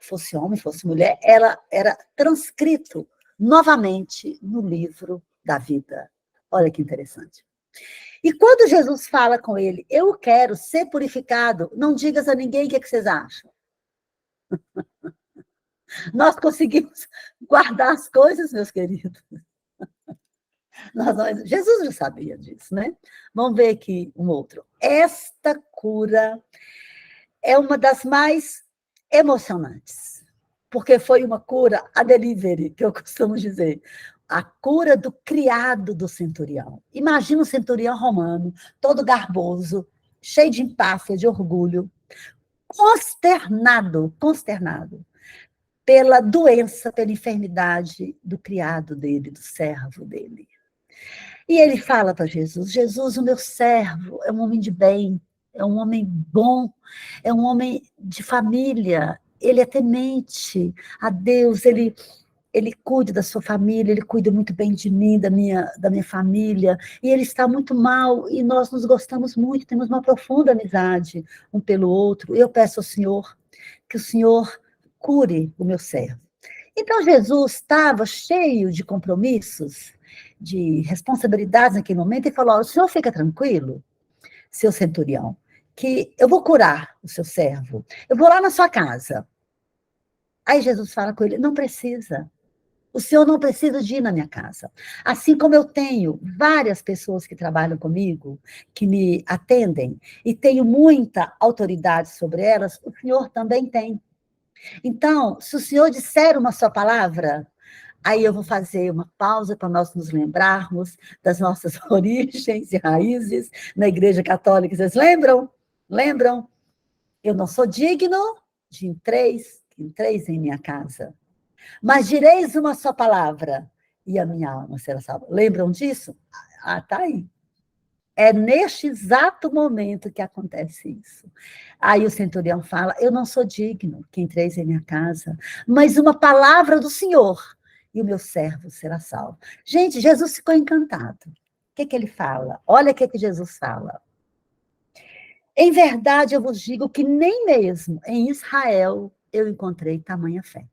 fosse homem, fosse mulher, ela era transcrito novamente no livro da vida. Olha que interessante. E quando Jesus fala com ele, eu quero ser purificado, não digas a ninguém o que vocês acham. Nós conseguimos guardar as coisas, meus queridos. Jesus já sabia disso, né? Vamos ver aqui um outro. Esta cura é uma das mais emocionantes, porque foi uma cura a delivery, que eu costumo dizer, a cura do criado do centurião. Imagina um centurião romano, todo garboso, cheio de empáfia, de orgulho, consternado pela doença, pela enfermidade do criado dele, do servo dele. E ele fala para Jesus: Jesus, o meu servo é um homem de bem, é um homem bom, é um homem de família, ele é temente a Deus, ele cuida da sua família, ele cuida muito bem de mim, da minha família, e ele está muito mal, e nós nos gostamos muito, temos uma profunda amizade um pelo outro. Eu peço ao Senhor que o Senhor cure o meu servo. Então, Jesus estava cheio de compromissos, de responsabilidades naquele momento, e falou: o senhor fica tranquilo, seu centurião, que eu vou curar o seu servo, eu vou lá na sua casa. Aí Jesus fala com ele: não precisa. O senhor não precisa de ir na minha casa. Assim como eu tenho várias pessoas que trabalham comigo, que me atendem, e tenho muita autoridade sobre elas, o senhor também tem. Então, se o senhor disser uma só palavra, aí eu vou fazer uma pausa para nós nos lembrarmos das nossas origens e raízes na Igreja Católica. Vocês lembram? Lembram? Eu não sou digno de entreis em minha casa. Mas direis uma só palavra, e a minha alma será salva. Lembram disso? Ah, tá aí. É neste exato momento que acontece isso. Aí o centurião fala: eu não sou digno que entreis em minha casa, mas uma palavra do Senhor, e o meu servo será salvo. Gente, Jesus ficou encantado. O que ele fala? Olha o que Jesus fala. Em verdade, eu vos digo que nem mesmo em Israel eu encontrei tamanha fé.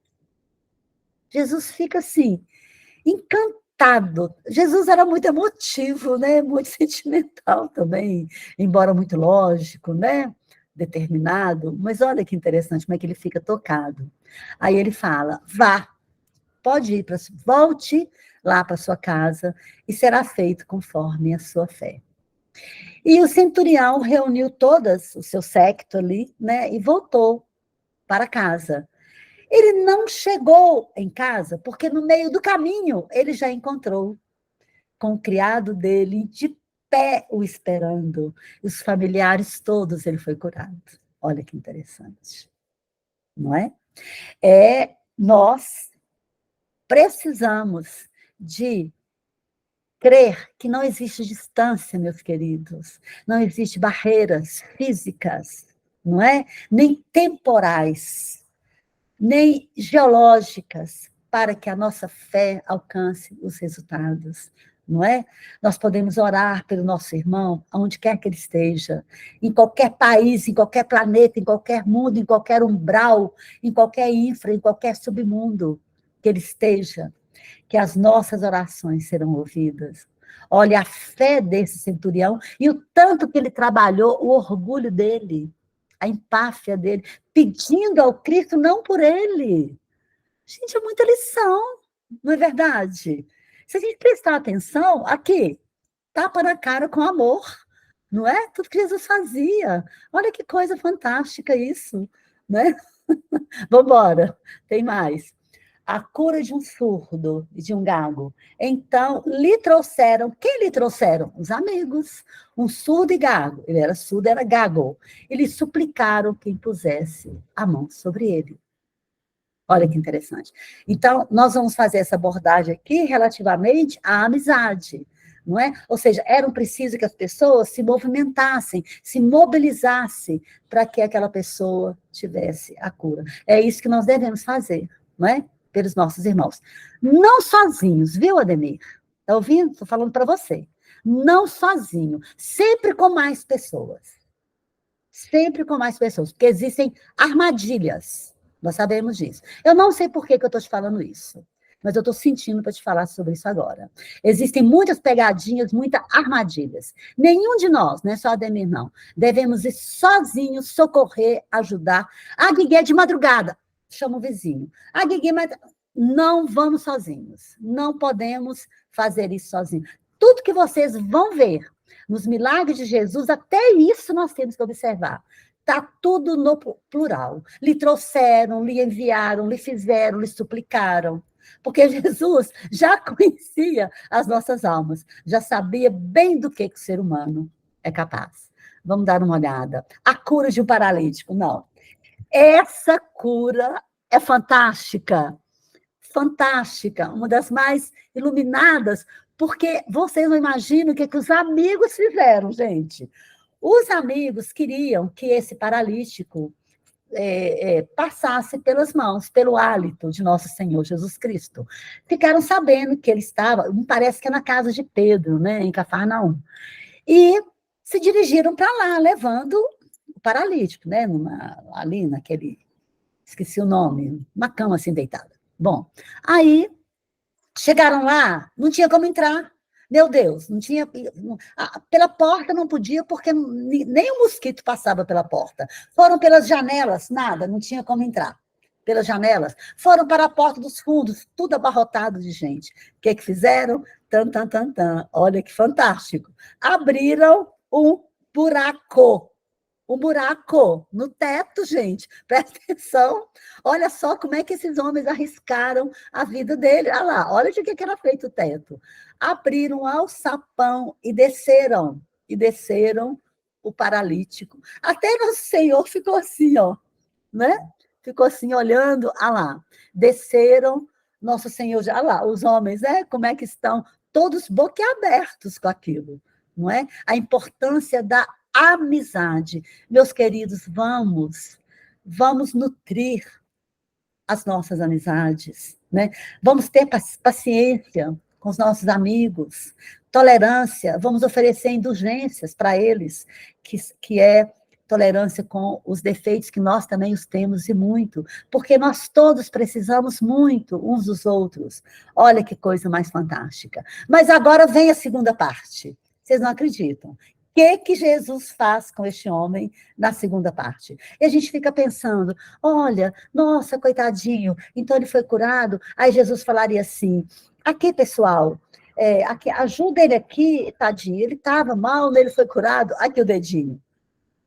Jesus fica assim, encantado. Jesus era muito emotivo, né? Muito sentimental também, embora muito lógico, né? Determinado. Mas olha que interessante como é que ele fica tocado. Aí ele fala: vá, pode ir, volte lá para sua casa e será feito conforme a sua fé. E o centurião reuniu todas o seu séquito ali, né? E voltou para casa. Ele não chegou em casa, porque no meio do caminho ele já encontrou com o criado dele de pé o esperando. E os familiares todos, ele foi curado. Olha que interessante, não é? Nós precisamos de crer que não existe distância, meus queridos, não existe barreiras físicas, não é? Nem temporais, nem geológicas, para que a nossa fé alcance os resultados, não é? Nós podemos orar pelo nosso irmão, aonde quer que ele esteja, em qualquer país, em qualquer planeta, em qualquer mundo, em qualquer umbral, em qualquer infra, em qualquer submundo que ele esteja, que as nossas orações serão ouvidas. Olha a fé desse centurião e o tanto que ele trabalhou, o orgulho dele, a empáfia dele, pedindo ao Cristo não por ele. Gente, é muita lição, não é verdade? Se a gente prestar atenção, aqui, tapa na cara com amor, não é? Tudo que Jesus fazia. Olha que coisa fantástica isso, né? Vamos embora, tem mais. A cura de um surdo e de um gago. Então, lhe trouxeram, quem lhe trouxeram? Os amigos, um surdo e gago. Ele era surdo, era gago. Eles suplicaram que impusesse a mão sobre ele. Olha que interessante. Então, nós vamos fazer essa abordagem aqui relativamente à amizade, não é? Ou seja, era preciso que as pessoas se movimentassem, se mobilizassem para que aquela pessoa tivesse a cura. É isso que nós devemos fazer, não é? Pelos nossos irmãos. Não sozinhos, viu, Ademir? Está ouvindo? Estou falando para você. Não sozinho, sempre com mais pessoas. Sempre com mais pessoas, porque existem armadilhas. Nós sabemos disso. Eu não sei por que eu estou te falando isso, mas eu estou sentindo para te falar sobre isso agora. Existem muitas pegadinhas, muitas armadilhas. Nenhum de nós, não é só Ademir, não, devemos ir sozinhos, socorrer, ajudar. A Guigui é de madrugada, chama o vizinho. A Guigui, mas não vamos sozinhos. Não podemos fazer isso sozinhos. Tudo que vocês vão ver nos milagres de Jesus, até isso nós temos que observar. Está tudo no plural. Lhe trouxeram, lhe enviaram, lhe fizeram, lhe suplicaram. Porque Jesus já conhecia as nossas almas, já sabia bem do que o ser humano é capaz. Vamos dar uma olhada. A cura de um paralítico, não. Essa cura é fantástica, fantástica, uma das mais iluminadas, porque vocês não imaginam o que os amigos fizeram, gente. Os amigos queriam que esse paralítico passasse pelas mãos, pelo hálito de nosso Senhor Jesus Cristo. Ficaram sabendo que ele estava, me parece que é na casa de Pedro, né, em Cafarnaum. E se dirigiram para lá, levando o paralítico, né, ali naquele, esqueci o nome, uma cama assim deitada. Bom, aí chegaram lá, não tinha como entrar. Meu Deus, não tinha. Pela porta não podia, porque nem o mosquito passava pela porta. Foram pelas janelas, nada, não tinha como entrar. Pelas janelas. Foram para a porta dos fundos, tudo abarrotado de gente. O que fizeram? Tan, tan, tan, tan. Olha que fantástico. Abriram um buraco no teto, gente. Presta atenção. Olha só como é que esses homens arriscaram a vida dele. Olha lá, olha de que era feito o teto. Abriram um alçapão e desceram o paralítico. Até Nosso Senhor ficou assim, ó, né? Ficou assim, olhando, ah lá. Desceram, Nosso Senhor, já lá, os homens, como é que estão? Todos boquiabertos com aquilo, não é? A importância da amizade. Meus queridos, vamos nutrir as nossas amizades, né? Vamos ter paciência com os nossos amigos, tolerância, vamos oferecer indulgências para eles, que é tolerância com os defeitos que nós também os temos e muito, porque nós todos precisamos muito uns dos outros. Olha que coisa mais fantástica. Mas agora vem a segunda parte. Vocês não acreditam. O que Jesus faz com este homem na segunda parte? E a gente fica pensando, olha, nossa, coitadinho, então ele foi curado, aí Jesus falaria assim, aqui, pessoal, aqui, ajuda ele aqui, tadinho, ele estava mal, ele foi curado, aqui o dedinho.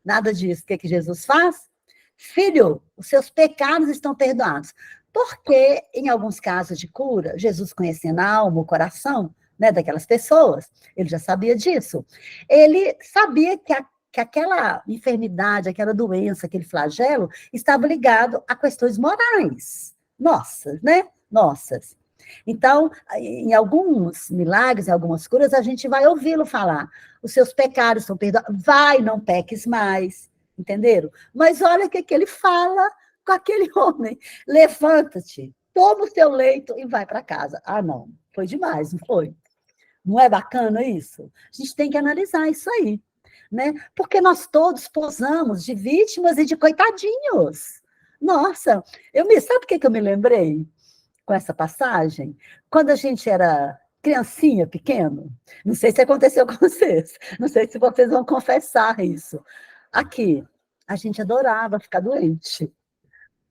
Nada disso. O que Jesus faz? Filho, os seus pecados estão perdoados. Porque, em alguns casos de cura, Jesus conhecendo a alma, o coração, né, daquelas pessoas, ele já sabia disso. Ele sabia que aquela enfermidade, aquela doença, aquele flagelo, estava ligado a questões morais. Nossas, né? Nossas. Então, em alguns milagres, em algumas curas, a gente vai ouvi-lo falar. Os seus pecados são perdoados. Vai, não peques mais. Entenderam? Mas olha o que ele fala com aquele homem. Levanta-te, toma o seu leito e vai para casa. Ah, não. Foi demais, não foi? Não é bacana isso? A gente tem que analisar isso aí, né? Porque nós todos posamos de vítimas e de coitadinhos. Nossa, sabe o que eu me lembrei com essa passagem? Quando a gente era criancinha, pequeno, não sei se aconteceu com vocês, não sei se vocês vão confessar isso. Aqui, a gente adorava ficar doente.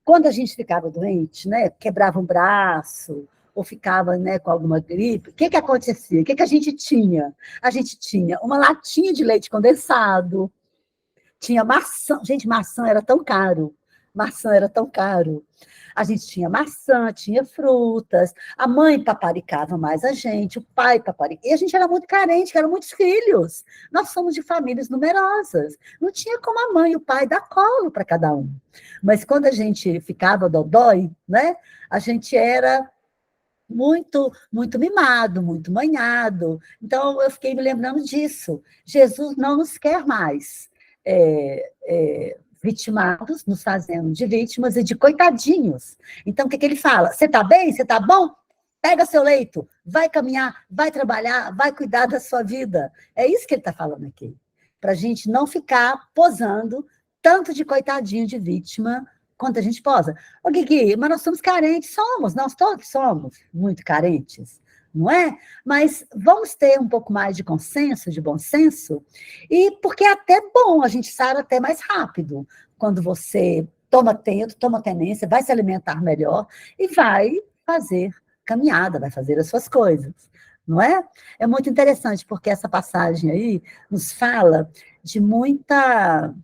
Quando a gente ficava doente, né, quebrava um braço, ou ficava, né, com alguma gripe, o que acontecia? O que a gente tinha? A gente tinha uma latinha de leite condensado, tinha maçã. Gente, maçã era tão caro. Maçã era tão caro. A gente tinha maçã, tinha frutas, a mãe paparicava mais a gente, o pai paparicava. E a gente era muito carente, eram muitos filhos. Nós somos de famílias numerosas. Não tinha como a mãe e o pai dar colo para cada um. Mas quando a gente ficava dodói, né, a gente era muito, muito mimado, muito manhado. Então, eu fiquei me lembrando disso. Jesus não nos quer mais vitimados, nos fazendo de vítimas e de coitadinhos. Então, o que ele fala? Você está bem? Você está bom? Pega seu leito, vai caminhar, vai trabalhar, vai cuidar da sua vida. É isso que ele está falando aqui. Para a gente não ficar posando tanto de coitadinho, de vítima, quanto a gente posa. Ô, Guigui, mas nós somos carentes, nós todos somos muito carentes, não é? Mas vamos ter um pouco mais de consenso, de bom senso, e porque é até bom, a gente sara até mais rápido, quando você toma tempo, toma tenência, vai se alimentar melhor e vai fazer caminhada, vai fazer as suas coisas, não é? É muito interessante, porque essa passagem aí nos fala de muita...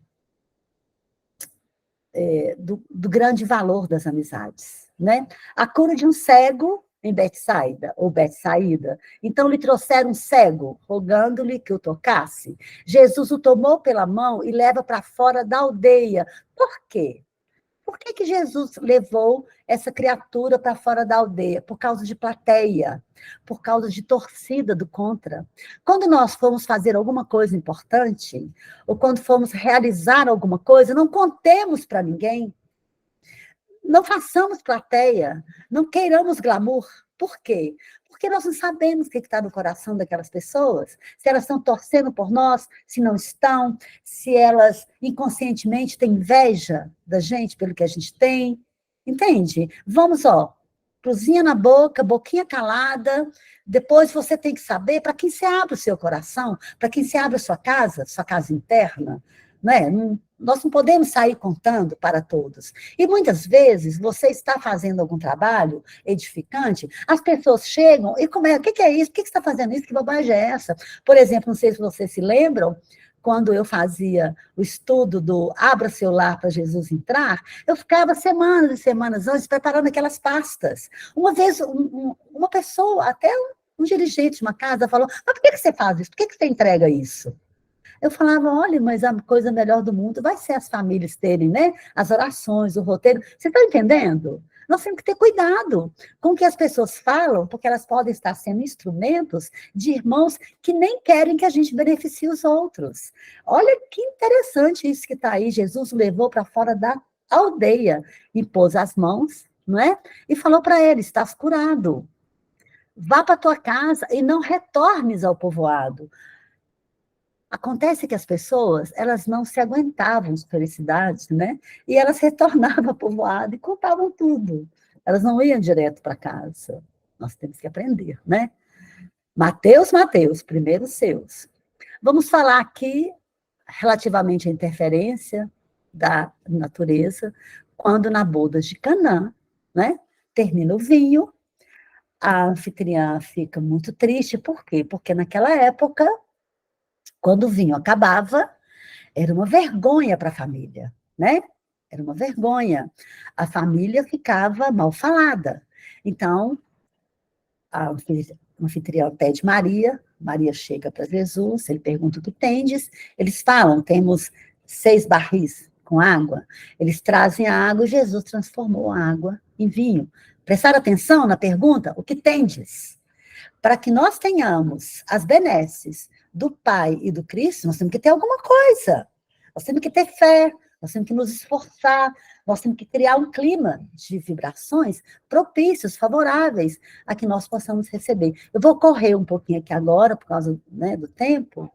do grande valor das amizades, né? A cura de um cego em Betsaida, ou Betsaída. Então, lhe trouxeram um cego, rogando-lhe que o tocasse. Jesus o tomou pela mão e leva para fora da aldeia. Por quê? Por que que Jesus levou essa criatura para fora da aldeia? Por causa de plateia, por causa de torcida do contra. Quando nós formos fazer alguma coisa importante, ou quando formos realizar alguma coisa, não contemos para ninguém, não façamos plateia, não queiramos glamour. Por quê? Porque nós não sabemos o que está no coração daquelas pessoas, se elas estão torcendo por nós, se não estão, se elas inconscientemente têm inveja da gente pelo que a gente tem. Entende? Vamos, ó, cruzinha na boca, boquinha calada, depois você tem que saber para quem você abre o seu coração, para quem você abre a sua casa interna, né? Nós não podemos sair contando para todos. E muitas vezes você está fazendo algum trabalho edificante, as pessoas chegam e começam, o que é isso? Por que você está fazendo isso? Que bobagem é essa? Por exemplo, não sei se vocês se lembram, quando eu fazia o estudo do Abra Seu Lar para Jesus Entrar, eu ficava semanas e semanas antes preparando aquelas pastas. Uma vez, uma pessoa, até um dirigente de uma casa, falou, mas por que você faz isso? Por que você entrega isso? Eu falava, olha, mas a coisa melhor do mundo vai ser as famílias terem, né, as orações, o roteiro. Você está entendendo? Nós temos que ter cuidado com o que as pessoas falam, porque elas podem estar sendo instrumentos de irmãos que nem querem que a gente beneficie os outros. Olha que interessante isso que está aí. Jesus o levou para fora da aldeia, impôs as mãos, não é? E falou para ele, estás curado. Vá para a tua casa e não retornes ao povoado. Acontece que as pessoas, elas não se aguentavam de felicidade, né? E elas retornavam ao povoado e contavam tudo. Elas não iam direto para casa. Nós temos que aprender, né? Mateus, primeiro seus. Vamos falar aqui relativamente à interferência da natureza, quando na boda de Canaã, né? Termina o vinho, a anfitriã fica muito triste, por quê? Porque naquela época, quando o vinho acabava, era uma vergonha para a família, né? Era uma vergonha. A família ficava mal falada. Então, a anfitriã pede Maria, Maria chega para Jesus, ele pergunta o que tendes, eles falam, temos 6 barris com água, eles trazem a água e Jesus transformou a água em vinho. Prestaram atenção na pergunta? O que tendes? Para que nós tenhamos as benesses do Pai e do Cristo, nós temos que ter alguma coisa. Nós temos que ter fé, nós temos que nos esforçar, nós temos que criar um clima de vibrações propícios, favoráveis, a que nós possamos receber. Eu vou correr um pouquinho aqui agora, por causa, né, do tempo,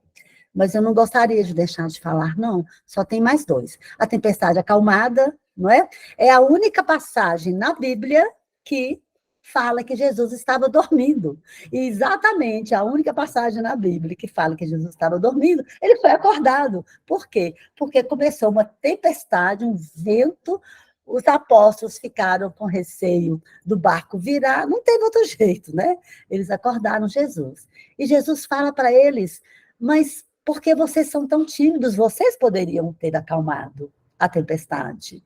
mas eu não gostaria de deixar de falar, não. Só tem mais 2. A tempestade acalmada, não é? É a única passagem na Bíblia que fala que Jesus estava dormindo. E exatamente a única passagem na Bíblia que fala que Jesus estava dormindo, ele foi acordado. Por quê? Porque começou uma tempestade, um vento, os apóstolos ficaram com receio do barco virar, não teve outro jeito, né? Eles acordaram Jesus. E Jesus fala para eles, mas por que vocês são tão tímidos? Vocês poderiam ter acalmado a tempestade.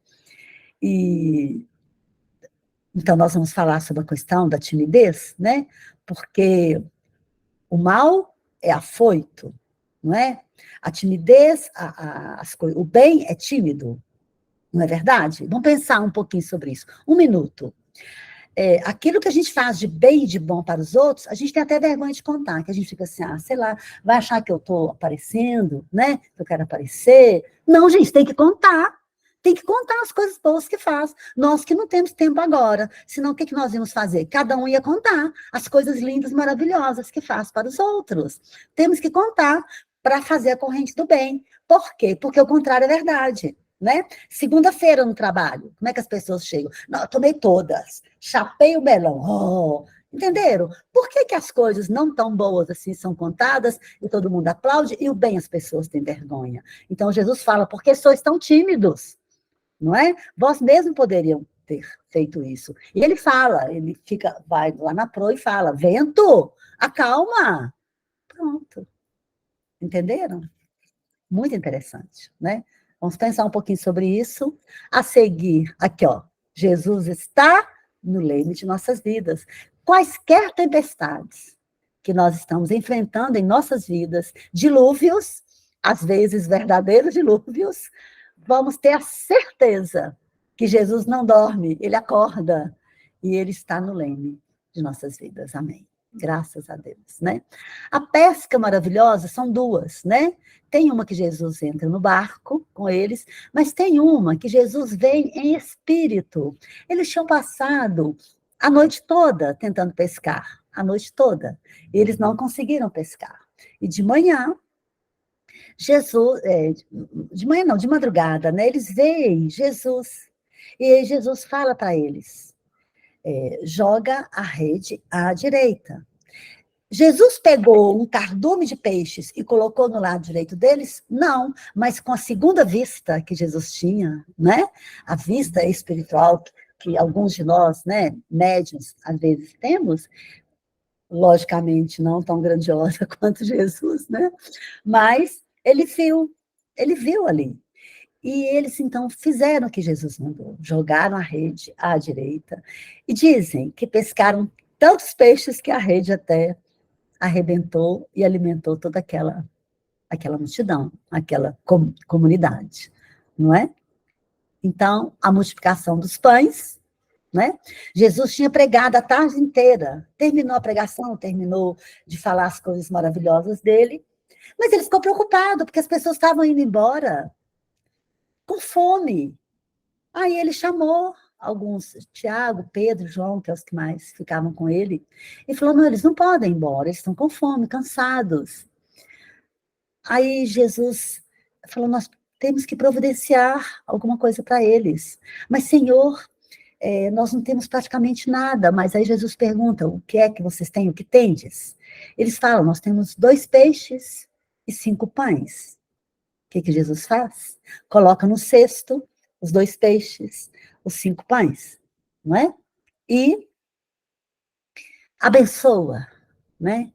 Então, nós vamos falar sobre a questão da timidez, né? Porque o mal é afoito, não é? A timidez, o bem é tímido, não é verdade? Vamos pensar um pouquinho sobre isso. 1 minuto. Aquilo que a gente faz de bem e de bom para os outros, a gente tem até vergonha de contar, que a gente fica assim, sei lá, vai achar que eu estou aparecendo, né? Que eu quero aparecer. Não, gente, tem que contar. Tem que contar as coisas boas que faz. Nós que não temos tempo agora. Senão, o que nós íamos fazer? Cada um ia contar as coisas lindas, maravilhosas que faz para os outros. Temos que contar para fazer a corrente do bem. Por quê? Porque o contrário é verdade. Né? Segunda-feira no trabalho, como é que as pessoas chegam? Não, eu tomei todas, chapei o melão. Entenderam? Por que as coisas não tão boas assim são contadas e todo mundo aplaude e o bem as pessoas têm vergonha? Então, Jesus fala, porque sois tão tímidos. Não é? Vós mesmos poderiam ter feito isso. E ele fala, vai lá na proa e fala, vento, acalma. Pronto. Entenderam? Muito interessante, né? Vamos pensar um pouquinho sobre isso. A seguir, aqui, ó, Jesus está no leme de nossas vidas. Quaisquer tempestades que nós estamos enfrentando em nossas vidas, dilúvios, às vezes verdadeiros dilúvios, vamos ter a certeza que Jesus não dorme, ele acorda e ele está no leme de nossas vidas. Amém. Graças a Deus, né? A pesca maravilhosa são duas, né? Tem uma que Jesus entra no barco com eles, mas tem uma que Jesus vem em espírito. Eles tinham passado a noite toda tentando pescar, a noite toda. E eles não conseguiram pescar. E de manhã, Jesus, de manhã não, de madrugada, né? Eles veem Jesus. E aí Jesus fala para eles, joga a rede à direita. Jesus pegou um cardume de peixes e colocou no lado direito deles? Não, mas com a segunda vista que Jesus tinha, né? A vista espiritual que alguns de nós, né, médiuns, às vezes temos, logicamente não tão grandiosa quanto Jesus, né? Mas ele viu ali. E eles, então, fizeram o que Jesus mandou, jogaram a rede à direita, e dizem que pescaram tantos peixes que a rede até arrebentou e alimentou toda aquela multidão, aquela comunidade, não é? Então, a multiplicação dos pães, né? Jesus tinha pregado a tarde inteira, terminou a pregação, terminou de falar as coisas maravilhosas dele, mas ele ficou preocupado, porque as pessoas estavam indo embora com fome. Aí ele chamou alguns, Tiago, Pedro, João, que é os que mais ficavam com ele, e falou, não, eles não podem ir embora, eles estão com fome, cansados. Aí Jesus falou, nós temos que providenciar alguma coisa para eles. Mas, Senhor, nós não temos praticamente nada. Mas aí Jesus pergunta, o que é que vocês têm, o que tendes? Eles falam, nós temos 2 peixes e 5 pães. O que Jesus faz? Coloca no cesto os 2 peixes, os 5 pães, não é? E abençoa, né?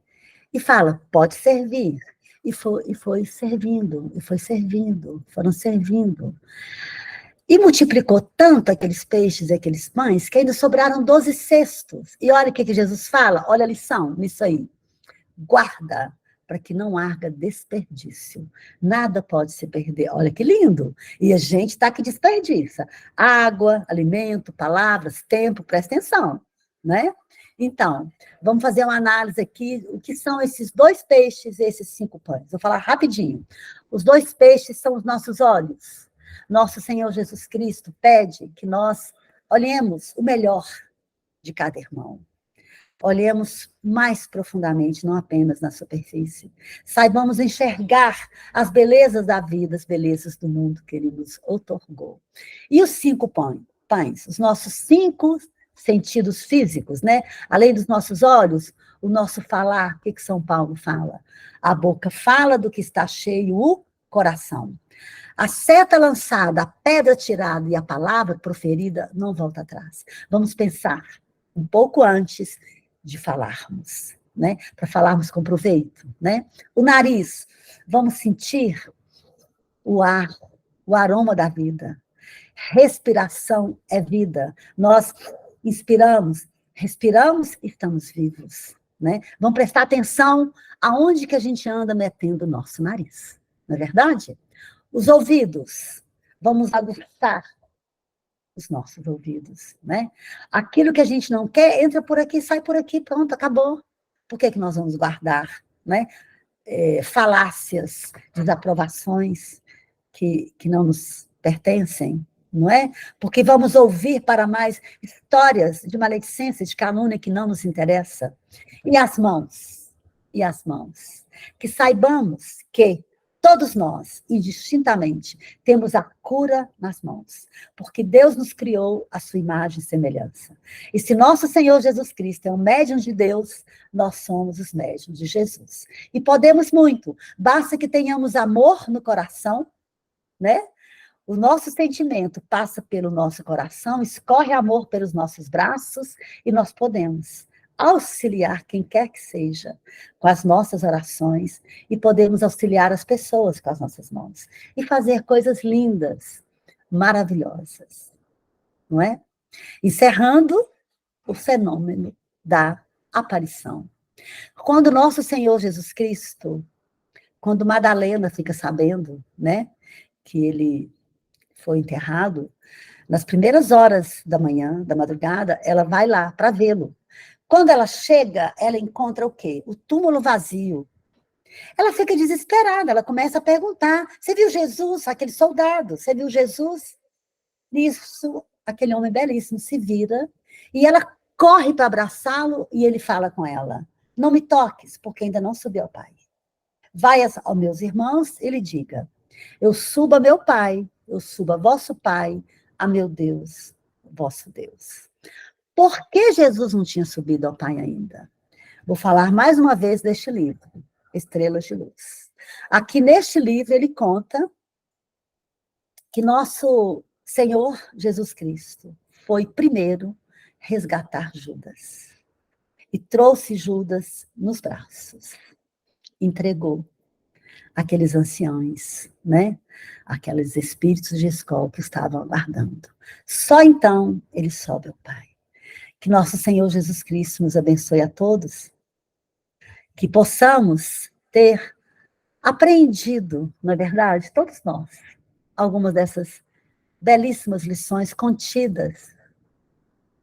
E fala, pode servir. E foi servindo, foram servindo. E multiplicou tanto aqueles peixes e aqueles pães, que ainda sobraram 12 cestos. E olha o que Jesus fala, olha a lição nisso aí. Guarda, para que não haja desperdício. Nada pode se perder. Olha que lindo. E a gente está que desperdiça. Água, alimento, palavras, tempo, presta atenção, né? Então, vamos fazer uma análise aqui, o que são esses 2 peixes e esses 5 pães. Vou falar rapidinho. Os 2 peixes são os nossos olhos. Nosso Senhor Jesus Cristo pede que nós olhemos o melhor de cada irmão. Olhemos mais profundamente, não apenas na superfície. Saibamos enxergar as belezas da vida, as belezas do mundo que Ele nos outorgou. E os 5 pães, os nossos 5 sentidos físicos, né? Além dos nossos olhos, o nosso falar, o que São Paulo fala? A boca fala do que está cheio o coração. A seta lançada, a pedra tirada e a palavra proferida não volta atrás. Vamos pensar um pouco antes de falarmos, né? Para falarmos com proveito, né? O nariz, vamos sentir o ar, o aroma da vida. Respiração é vida. Nós inspiramos, respiramos e estamos vivos, né? Vamos prestar atenção aonde que a gente anda metendo o nosso nariz, não é verdade? Os ouvidos, vamos aguçar os nossos ouvidos, né? Aquilo que a gente não quer, entra por aqui, sai por aqui, pronto, acabou. Por que nós vamos guardar, né? Falácias, desaprovações que não nos pertencem, não é? Porque vamos ouvir para mais histórias de maledicência, de calúnia que não nos interessa. E as mãos? E as mãos? Que saibamos que todos nós, indistintamente, temos a cura nas mãos, porque Deus nos criou a sua imagem e semelhança. E se nosso Senhor Jesus Cristo é um médium de Deus, nós somos os médiuns de Jesus. E podemos muito, basta que tenhamos amor no coração, né? O nosso sentimento passa pelo nosso coração, escorre amor pelos nossos braços, e nós podemos auxiliar quem quer que seja com as nossas orações, e podemos auxiliar as pessoas com as nossas mãos, e fazer coisas lindas, maravilhosas, não é? Encerrando o fenômeno da aparição. Quando nosso Senhor Jesus Cristo, quando Madalena fica sabendo, né, que ele foi enterrado, Nas primeiras horas da manhã, da madrugada, ela vai lá para vê-lo. Quando ela chega, ela encontra o quê? O túmulo vazio. Ela fica desesperada, ela começa a perguntar: você viu Jesus? Aquele soldado, você viu Jesus? Nisso, aquele homem belíssimo se vira e ela corre para abraçá-lo e ele fala com ela: não me toques, porque ainda não subi ao Pai. Vai aos meus irmãos e lhe diga: eu subo a meu Pai, eu subo a vosso Pai, a meu Deus, vosso Deus. Por que Jesus não tinha subido ao Pai ainda? Vou falar mais uma vez deste livro, Estrelas de Luz. Aqui neste livro ele conta que nosso Senhor Jesus Cristo foi primeiro resgatar Judas. E trouxe Judas nos braços. Entregou aqueles anciãos, né? Aqueles espíritos de escola que estavam aguardando. Só então ele sobe ao Pai. Que nosso Senhor Jesus Cristo nos abençoe a todos. Que possamos ter aprendido, não é verdade? Todos nós, algumas dessas belíssimas lições contidas,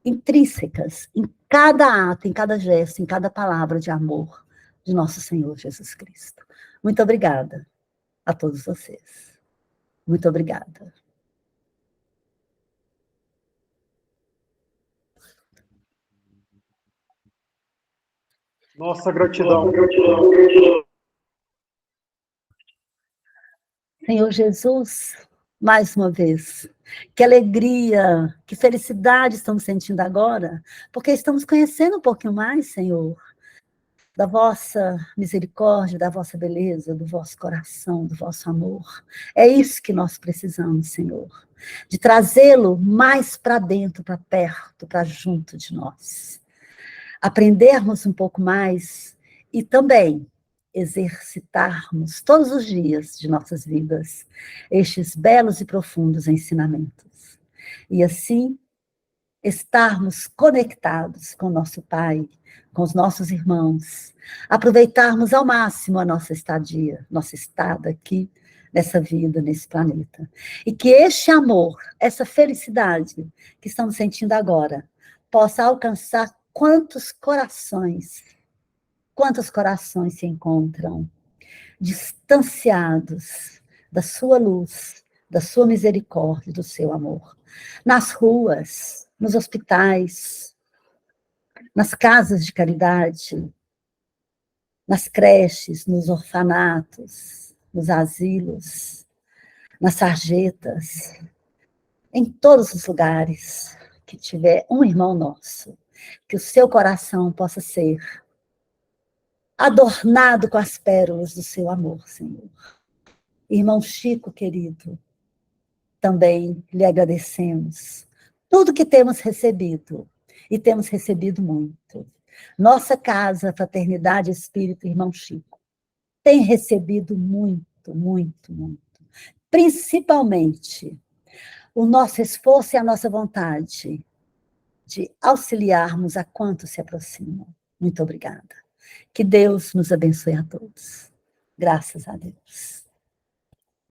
intrínsecas, em cada ato, em cada gesto, em cada palavra de amor de nosso Senhor Jesus Cristo. Muito obrigada a todos vocês. Muito obrigada.
Nossa gratidão.
Senhor Jesus, mais uma vez, que alegria, que felicidade estamos sentindo agora, porque estamos conhecendo um pouquinho mais, Senhor, da vossa misericórdia, da vossa beleza, do vosso coração, do vosso amor. É isso que nós precisamos, Senhor, de trazê-lo mais para dentro, para perto, para junto de nós. Aprendermos um pouco mais e também exercitarmos todos os dias de nossas vidas estes belos e profundos ensinamentos. E assim, estarmos conectados com o nosso Pai, com os nossos irmãos, aproveitarmos ao máximo a nossa estadia, nossa estada aqui, nessa vida, nesse planeta. E que este amor, essa felicidade que estamos sentindo agora, possa alcançar quantos corações se encontram distanciados da sua luz, da sua misericórdia, do seu amor. Nas ruas, nos hospitais, nas casas de caridade, nas creches, nos orfanatos, nos asilos, nas sarjetas, em todos os lugares que tiver um irmão nosso, que o seu coração possa ser adornado com as pérolas do seu amor, Senhor. Irmão Chico, querido, também lhe agradecemos tudo que temos recebido, e temos recebido muito. Nossa casa, Fraternidade Espírita Irmão Chico, tem recebido muito, muito, muito. Principalmente o nosso esforço e a nossa vontade de auxiliarmos a quantos se aproximam. Muito obrigada. Que Deus nos abençoe a todos. Graças a Deus.